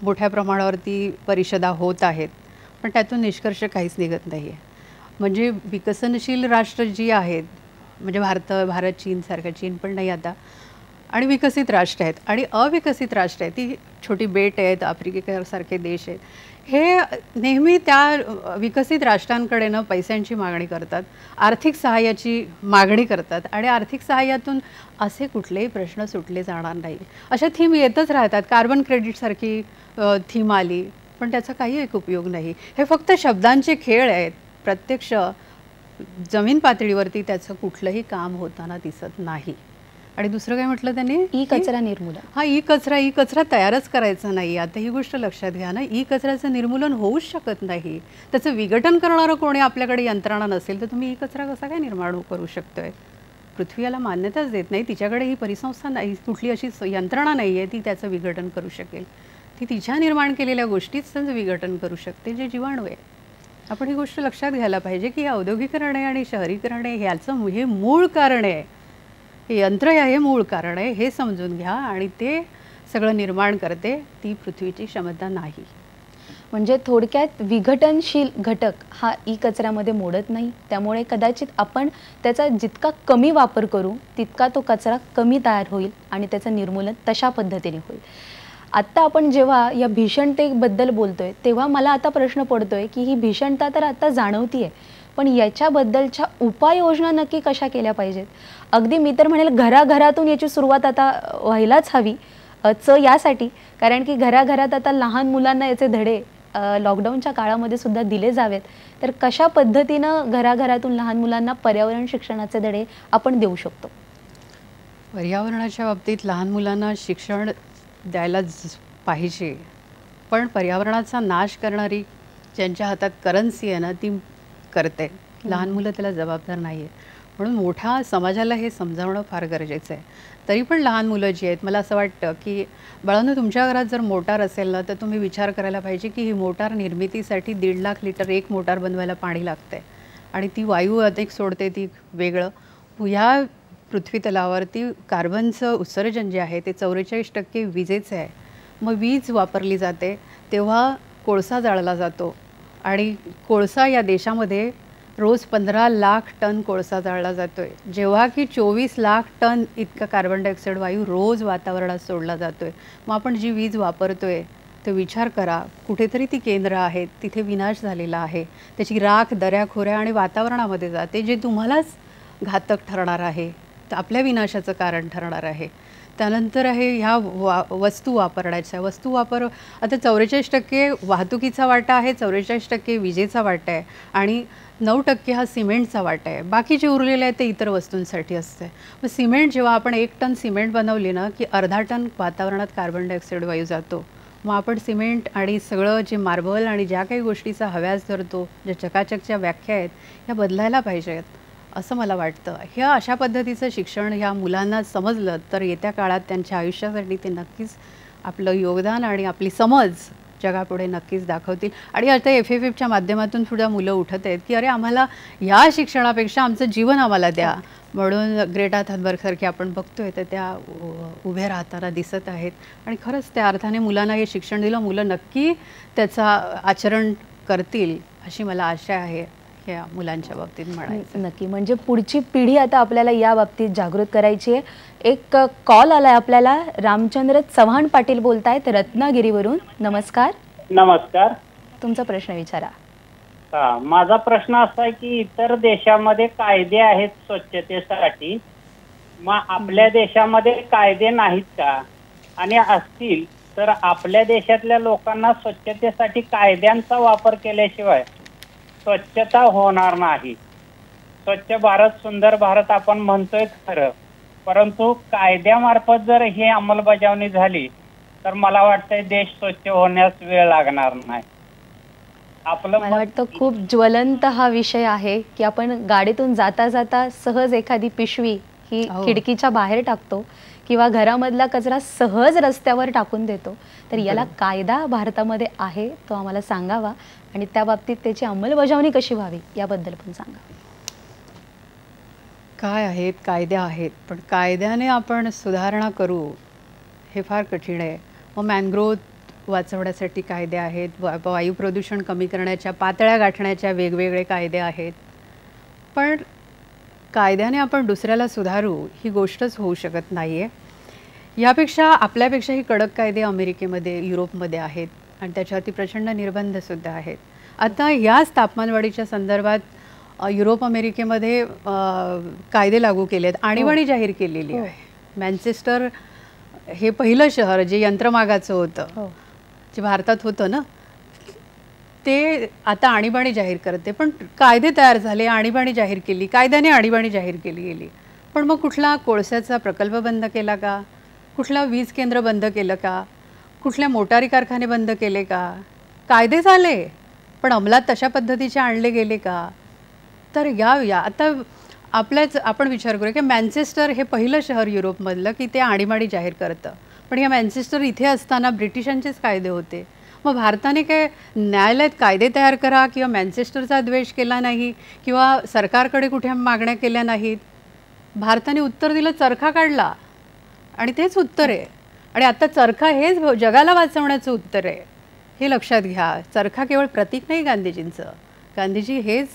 मोठ्या प्रमाणावरती परिषदा होत आहेत पण त्यातून निष्कर्ष काहीच निघत नाही आहे. म्हणजे विकसनशील राष्ट्र जी आहेत म्हणजे भारत चीन सारखं चीन पण नाही आता आणि विकसित राष्ट्र आहेत आणि अविकसित राष्ट्र आहेत ती छोटी बेट आहेत आफ्रिकेसारखे देश आहेत हे नेहमी त्या विकसित राष्ट्रांकडे ना पैशांची मागणी करतात, आर्थिक सहाय्याची मागणी करतात आणि आर्थिक सहाय्यातून असे कुठलेही प्रश्न सुटले जाणार नाही. अशा थीम येतच राहतात. कार्बन क्रेडिटसारखी थीम आली, पण त्याचा काही एक उपयोग नाही. हे फक्त शब्दांचे खेळ आहेत. प्रत्यक्ष जमीन पातळीवरती त्याचं कुठलंही काम होताना दिसत नाही. आणि दुसरं काय म्हटलं त्यांनी? ई कचरा निर्मूलन. हा, ई कचरा तयारच करायचा नाही. आता ही गोष्ट लक्षात घ्या ना, ई कचऱ्याचं निर्मूलन होऊच शकत नाही. त्याचं विघटन करणारं कोणी आपल्याकडे यंत्रणा नसेल तर तुम्ही ई कचरा कसा काय निर्माण करू शकतोय? पृथ्वी याला मान्यताच देत नाही. तिच्याकडे ही परिसंस्था नाही, कुठली अशी यंत्रणा नाही आहे ती त्याचं विघटन करू शकेल. ती तिच्या निर्माण केलेल्या गोष्टीच त्याचं विघटन करू शकते, जे जीवाणू आहे. आपण ही गोष्ट लक्षात घ्यायला पाहिजे की औद्योगिकरण आहे आणि शहरीकरण आहे ह्याचं हे मूळ कारण आहे. हे यंत्र हे मूळ कारण आहे, हे समजून घ्या. आणि ते सगळं निर्माण करते ती पृथ्वीची क्षमता नाही. म्हणजे थोडक्यात विघटनशील घटक हा ई कचऱ्यामध्ये मोडत नाही. त्यामुळे कदाचित आपण त्याचा जितका कमी वापर करू तितका तो कचरा कमी तयार होईल आणि त्याचं निर्मूलन तशा पद्धतीने होईल. आत्ता आपण जेव्हा या भीषणतेबद्दल बोलतोय तेव्हा मला आता प्रश्न पडतोय की ही भीषणता तर आता जाणवतीये, पण याच्याबद्दलच्या उपाययोजना नक्की कशा केल्या पाहिजेत? अगदी मी तर म्हणेल घराघरातून याची सुरुवात आता व्हायलाच हवी. यासाठी कारण की घराघरात आता लहान मुलांना याचे धडे लॉकडाऊनच्या काळामध्ये सुद्धा दिले जावेत. तर कशा पद्धतीनं घराघरातून लहान मुलांना पर्यावरण शिक्षणाचे धडे आपण देऊ शकतो? पर्यावरणाच्या बाबतीत लहान मुलांना शिक्षण द्यायला पाहिजे, पण पर्यावरणाचा नाश करणारी ज्यांच्या हातात करन्सी आहे ना ती करते. लहान मुलं त्याला जबाबदार नाही आहे. म्हणून मोठ्या समाजाला हे समजावणं फार गरजेचं आहे. तरी पण लहान मुलं जी आहेत, मला असं वाटतं की बाळांनो, तुमच्या घरात जर मोटार असेल ना तर तुम्ही विचार करायला पाहिजे की ही मोटार निर्मितीसाठी 1.5 लाख लिटर एक मोटार बनवायला पाणी लागते आणि ती वायू अधिक सोडते, ती वेगळं. ह्या पृथ्वी तलावरती कार्बनचं उत्सर्जन जे आहे ते 44% विजेचं आहे. मग वीज वापरली जाते तेव्हा कोळसा जाळला जातो आणि कोळसा या देशामध्ये रोज 15 लाख टन कोळसा जाळला जातो आहे, जेव्हा की 24 लाख टन इतका कार्बन डायऑक्साईड वायू रोज वातावरणात सोडला जातो आहे. मग आपण जी वीज वापरतो आहे ते विचार करा, कुठेतरी ती केंद्र आहेत, तिथे विनाश झालेला आहे. त्याची राख दऱ्याखोऱ्या आणि वातावरणामध्ये जाते, जे तुम्हालाच घातक ठरणार आहे, तर आपल्या विनाशाचं कारण ठरणार आहे. त्यानंतर आहे ह्या वस्तू वापरण्याच्या वस्तू वापर. आता 44% वाहतुकीचा वाटा आहे, 44% विजेचा वाटा आहे आणि 9% हा सिमेंटचा वाटा आहे. बाकी जे उरलेले आहे ते इतर वस्तूंसाठी असते. मग सिमेंट जेव्हा आपण 1 टन सिमेंट बनवली ना की अर्धा टन वातावरणात कार्बन डायऑक्साईड वायू जातो. मग आपण सिमेंट आणि सगळं जे मार्बल आणि ज्या काही गोष्टीचा हव्यास धरतो, ज्या चकाचकच्या व्याख्या आहेत ह्या बदलायला पाहिजेत असं मला वाटतं. ह्या अशा पद्धतीचं शिक्षण ह्या मुलांना समजलं तर येत्या काळात त्यांच्या आयुष्यासाठी ते नक्कीच आपलं योगदान आणि आपली समज जगापुढे नक्कीच दाखवतील. आणि आता FFFच्या माध्यमातून सुद्धा मुलं उठत आहेत की अरे आम्हाला या शिक्षणापेक्षा आमचं जीवन आम्हाला द्या. म्हणून ग्रेटा थनबर्गसारखी आपण बघतोय तर त्या उभे राहताना दिसत आहेत. आणि खरंच त्या अर्थाने मुलांना हे शिक्षण दिलं, मुलं नक्की त्याचा आचरण करतील अशी मला आशा आहे ह्या मुलांच्या बाबतीत म्हणायचं. नक्की, म्हणजे पुढची पिढी आता आपल्याला या बाबतीत जागृत करायची आहे. एक कॉल आलाय आपल्याला. रामचंद्र चव्हाण पाटील बोलतायत रत्नागिरीवरून. नमस्कार. नमस्कार. तुमचा प्रश्न विचारा. माझा प्रश्न असा आहे की इतर देशामध्ये कायदे आहेत स्वच्छतेसाठी, मग आपल्या देशामध्ये कायदे नाहीत का? आणि असतील तर आपल्या देशातल्या लोकांना स्वच्छतेसाठी कायद्यांचा वापर केल्याशिवाय स्वच्छता होणार नाही. स्वच्छ भारत सुंदर भारत आपण म्हणतोय खरं, परंतु कायद्यामार्फत जर ही अंमलबजावणी झाली तर मला वाटतंय देश स्वच्छ होण्यास वेळ लागणार नाही. मला वाटतं खूप ज्वलंत हा विषय आहे की आपण गाडीतून जाता जाता सहज एखादी पिशवी ही खिडकीच्या बाहेर टाकतो किंवा घरामधला कचरा सहज रस्त्यावर टाकून देतो. तर याला कायदा भारतामध्ये आहे, तो आम्हाला सांगावा आणि त्या बाबतीत त्याची अंमलबजावणी कशी व्हावी याबद्दल पण सांगा. काय आहेत कायदे आहेत, पण कायद्याने आपण सुधारणा करू हे फार कठीण आहे. मग मॅनग्रोव्ह वाचवण्यासाठी कायदे आहेत, वायू प्रदूषण कमी करण्याच्या पातळ्या गाठण्याच्या वेगवेगळे कायदे आहेत, पण कायद्याने आपण दुसऱ्याला सुधारू ही गोष्टच होऊ शकत नाही आहे. यापेक्षा आपल्यापेक्षाही कडक कायदे अमेरिकेमध्ये युरोपमध्ये आहेत. आणि त्याच्यावरती प्रचंड निर्बंधसुद्धा आहेत. आता याच तापमानवाढीच्या संदर्भात युरोप अमेरिकेमध्ये कायदे लागू केले आहेत, आणीबाणी जाहीर केलेली आहे. मँचेस्टर हे पहिलं शहर जे यंत्रमागाचं होतं, जे भारतात होतं ना, ते आता आणीबाणी जाहीर करते. पण कायदे तयार झाले, आणीबाणी जाहीर केली, कायद्याने आणीबाणी जाहीर केली गेली. पण मग कुठला कोळशाचा प्रकल्प बंद केला का? कुठला वीज केंद्र बंद केलं का? कुठल्या मोटारी कारखाने बंद केले का? कायदे झाले पण अंमलात तशा पद्धतीचे आणले गेले का? तर या आता आपण विचार करूया की मँचेस्टर हे पहिलं शहर युरोपमधलं की ते आणीबाणी जाहीर करतं. पण या मँचेस्टर इथे असताना ब्रिटिशांचेच कायदे होते. मग भारताने काय न्यायालयात कायदे तयार करा किंवा मँचेस्टरचा द्वेष केला नाही किंवा सरकारकडे कुठे मागण्या केल्या नाहीत. भारताने उत्तर दिलं, चरखा काढला आणि तेच उत्तर आहे. आणि आता चरखा हेच जगाला वाचवण्याचं उत्तर आहे, हे लक्षात घ्या. चरखा केवळ प्रतीक नाही गांधीजींचं. गांधीजी हेच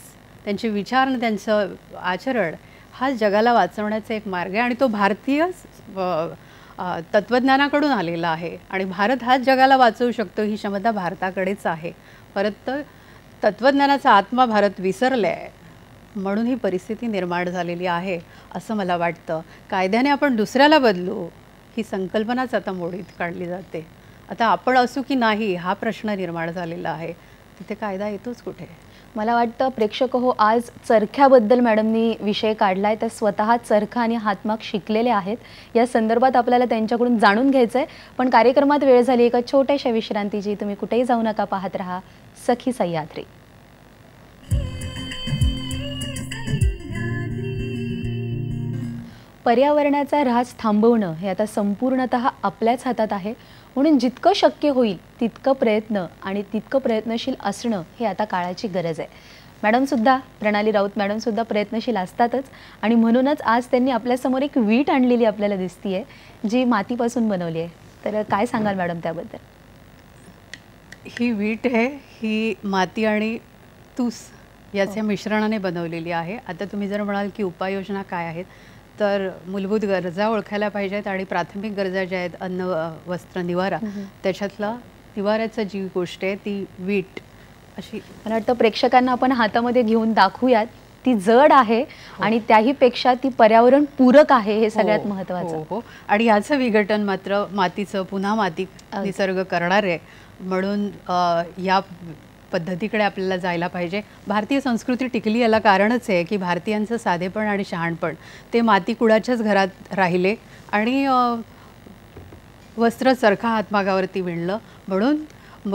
त्यांचे विचार आणि त्यांचं आचरण हा जगाला वाचवण्याचा एक मार्ग आहे आणि तो भारतीय तत्त्वज्ञानाकडून आलेला आहे. आणि भारत हाच जगाला वाचवू शकतो ही क्षमता भारताकडेच आहे. परत तत्त्वज्ञानाचा आत्मा भारत विसरला आहे म्हणून ही परिस्थिती निर्माण झालेली आहे असं मला वाटतं. कायद्याने आपण दुसऱ्याला बदलू ही संकल्पनाच आता मोडीत काढली जाते. आता आपण असू की नाही हा प्रश्न निर्माण झालेला आहे. तिथे कायदा येतोच कुठे? मला वाटतं प्रेक्षक हो, आज चरख्याबद्दल मॅडमनी विषय काढलाय. तर स्वतः चरखा आणि हातमाग शिकलेले आहेत. या संदर्भात आपल्याला त्यांच्याकडून जाणून घ्यायचं आहे. पण कार्यक्रमात वेळ झाली एका छोट्याशा विश्रांतीची. तुम्ही कुठेही जाऊ नका, पाहत रहा सखी सह्याद्री. पर्यावरणाचा ऱ्हास थांबवणं हे आता संपूर्णतः आपल्याच हातात आहे. म्हणून जितकं शक्य होईल तितकं प्रयत्न आणि तितकं प्रयत्नशील असणं हे आता काळाची गरज आहे. मॅडमसुद्धा, प्रणाली राऊत मॅडमसुद्धा प्रयत्नशील असतातच. आणि म्हणूनच आज त्यांनी आपल्यासमोर एक वीट आणलेली आपल्याला दिसतीये जी मातीपासून बनवली आहे. तर काय सांगाल मॅडम त्याबद्दल? ही वीट आहे, ही माती आणि तूस याच्या मिश्रणाने बनवलेली आहे. आता तुम्ही जर म्हणाल की उपाययोजना काय आहेत, तर मूलभूत गरजा ओळखायला पाहिजेत आणि प्राथमिक गरजा ज्या आहेत अन्न, वस्त्र, निवारा, त्याच्यातला निवाऱ्याचं जी गोष्ट आहे ती वीट अशी. मला वाटतं प्रेक्षकांना आपण हातामध्ये घेऊन दाखवूयात. ती जड आहे आणि त्याहीपेक्षा ती पर्यावरण पूरक आहे, हे सगळ्यात महत्त्वाचं. हो. आणि याचं विघटन मात्र मातीचं पुन्हा माती निसर्ग करणार आहे. म्हणून या पद्धतीकडे आपल्याला जायला पाहिजे. भारतीय संस्कृती टिकली याला कारणच आहे की भारतीयांचं साधेपण आणि शहाणपण ते माती कुडाच्याच घरात राहिले आणि वस्त्र चरखा हातमागावरती विणलं. म्हणून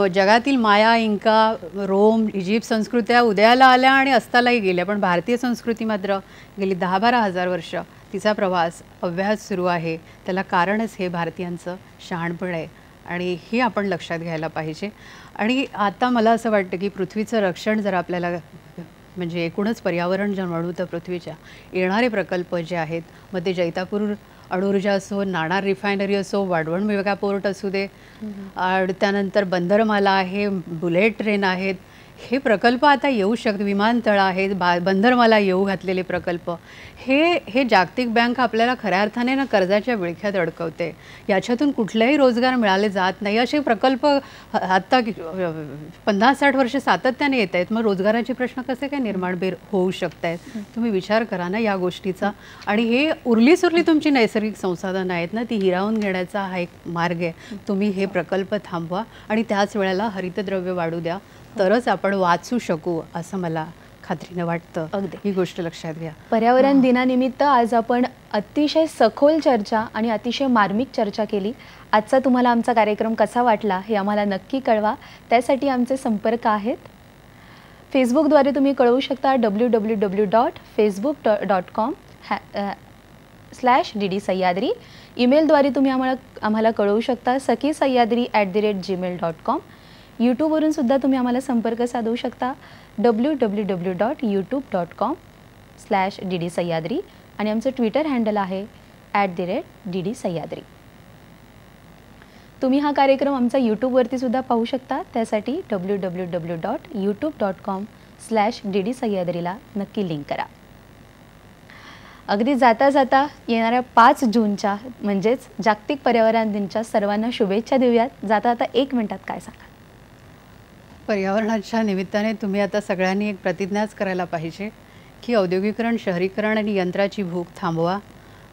जगातील माया, इंका, रोम, इजिप्त संस्कृत्या उदयाला आल्या आणि अस्तालाही गेल्या. पण भारतीय संस्कृती मात्र गेली 10-12 हजार वर्ष तिचा प्रवास अव्याहत सुरू आहे. त्याला कारणच हे भारतीयांचं शहाणपण आहे आणि हे आपण लक्षात घ्यायला पाहिजे. आणि आता मला असं वाटतं की पृथ्वीचं रक्षण जर आपल्याला म्हणजे एकूणच पर्यावरण जर म्हणू तर पृथ्वीच्या येणारे प्रकल्प जे आहेत, मग ते जैतापूर अणुऊर्जा असो, नाणार रिफायनरी असो, वाढवण मेगा पोर्ट असू दे, आणि त्यानंतर बंदरमाला आहे, बुलेट ट्रेन आहेत, हे प्रकल्प आता येऊ शकतात. विमानतळ आहेत, बंदरमाला येऊ घातलेले प्रकल्प, हे जागतिक बँक आपल्याला खऱ्या अर्थाने ना कर्जाच्या विळख्यात अडकवते. याच्यातून कुठलेही रोजगार मिळाले जात नाही. असे प्रकल्प आत्ता 50-60 वर्ष सातत्याने येत आहेत. मग रोजगाराचे प्रश्न कसे काय निर्माण होऊ शकत आहेत? तुम्ही विचार करा ना या गोष्टीचा. आणि हे उरली तुमची नैसर्गिक संसाधनं आहेत ना, ती हिरावून घेण्याचा हा एक मार्ग आहे. तुम्ही हे प्रकल्प थांबवा आणि त्याच वेळेला हरितद्रव्य वाढू द्या, तरच आपण वाचू शकू असं मला खात्रीने वाटतं. अगदी ही गोष्ट लक्षात घ्या. पर्यावरण दिनानिमित्त आज आपण अतिशय सखोल चर्चा आणि अतिशय मार्मिक चर्चा केली. आजचा तुम्हाला आमचा कार्यक्रम कसा वाटला हे आम्हाला नक्की कळवा. त्यासाठी आमचे संपर्क आहेत. फेसबुकद्वारे तुम्ही कळवू शकता www.facebook.com/DD सह्याद्री. ईमेलद्वारे तुम्ही आम्हाला कळवू शकता sakhisayadri@gmail.com. यूट्यूबवरून सुद्धा तुम्ही आम्हाला संपर्क साधू शकता www.youtube.com/DD सह्याद्री. आणि आमचं ट्विटर हँडल आहे @DD सह्याद्री. तुम्ही हा कार्यक्रम आमचा यूट्यूबवरती सुद्धा पाहू शकता. त्यासाठी www.youtube.com/DD सह्याद्रीला नक्की लिंक करा. अगदी जाता जाता येणाऱ्या 5 जूनच्या म्हणजेच जागतिक पर्यावरण दिनाच्या सर्वांना शुभेच्छा देऊयात. जाता 1 मिनिटात काय सांगा? पर्यावरणाच्या निमित्ताने तुम्ही आता सगळ्यांनी एक प्रतिज्ञाच करायला पाहिजे की औद्योगिकरण, शहरीकरण आणि यंत्राची भूक थांबवा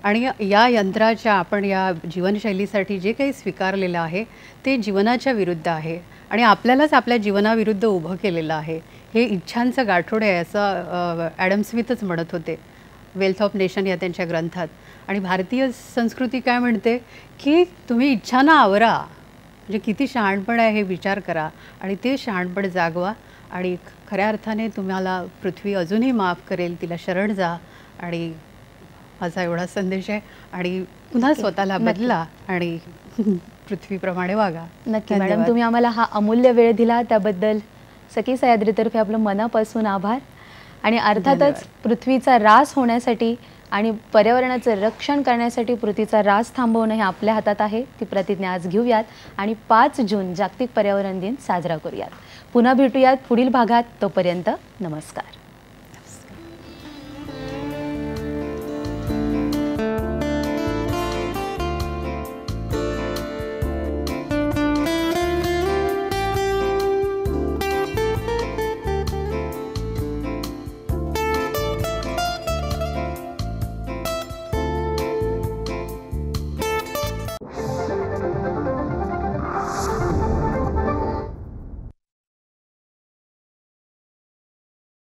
आणि या यंत्राच्या आपण या जीवनशैलीसाठी जे काही स्वीकारलेलं आहे ते जीवनाच्या विरुद्ध आहे आणि आपल्यालाच आपल्या जीवनाविरुद्ध उभं केलेलं आहे. हे इच्छांचं गाठोडे आहे असं ॲडम स्मिथच म्हणत होते वेल्थ ऑफ नेशन या त्यांच्या ग्रंथात. आणि भारतीय संस्कृती काय म्हणते की तुम्ही इच्छांना आवरा, म्हणजे किती शहाणपण आहे हे विचार करा आणि ते शहाणपण जागवा आणि खऱ्या अर्थाने तुम्हाला पृथ्वी अजूनही माफ करेल, तिला शरण जा. आणि माझा एवढा संदेश आहे आणि पुन्हा स्वतःला बदला आणि पृथ्वीप्रमाणे वागा. नक्की मॅडम, तुम्ही आम्हाला हा अमूल्य वेळ दिला त्याबद्दल सखी सह्याद्रीतर्फे आपलं मनापासून आभार. आणि अर्थातच पृथ्वीचा ऱ्हास होण्यासाठी आणि पर्यावरणाचं रक्षण करण्यासाठी पृथ्वीचा ऱ्हास थांबवणं हे आपल्या हातात आहे. ती प्रतिज्ञा आज घेऊयात आणि 5 जून जागतिक पर्यावरण दिन साजरा करूयात. पुन्हा भेटूयात पुढील भागात. तोपर्यंत नमस्कार.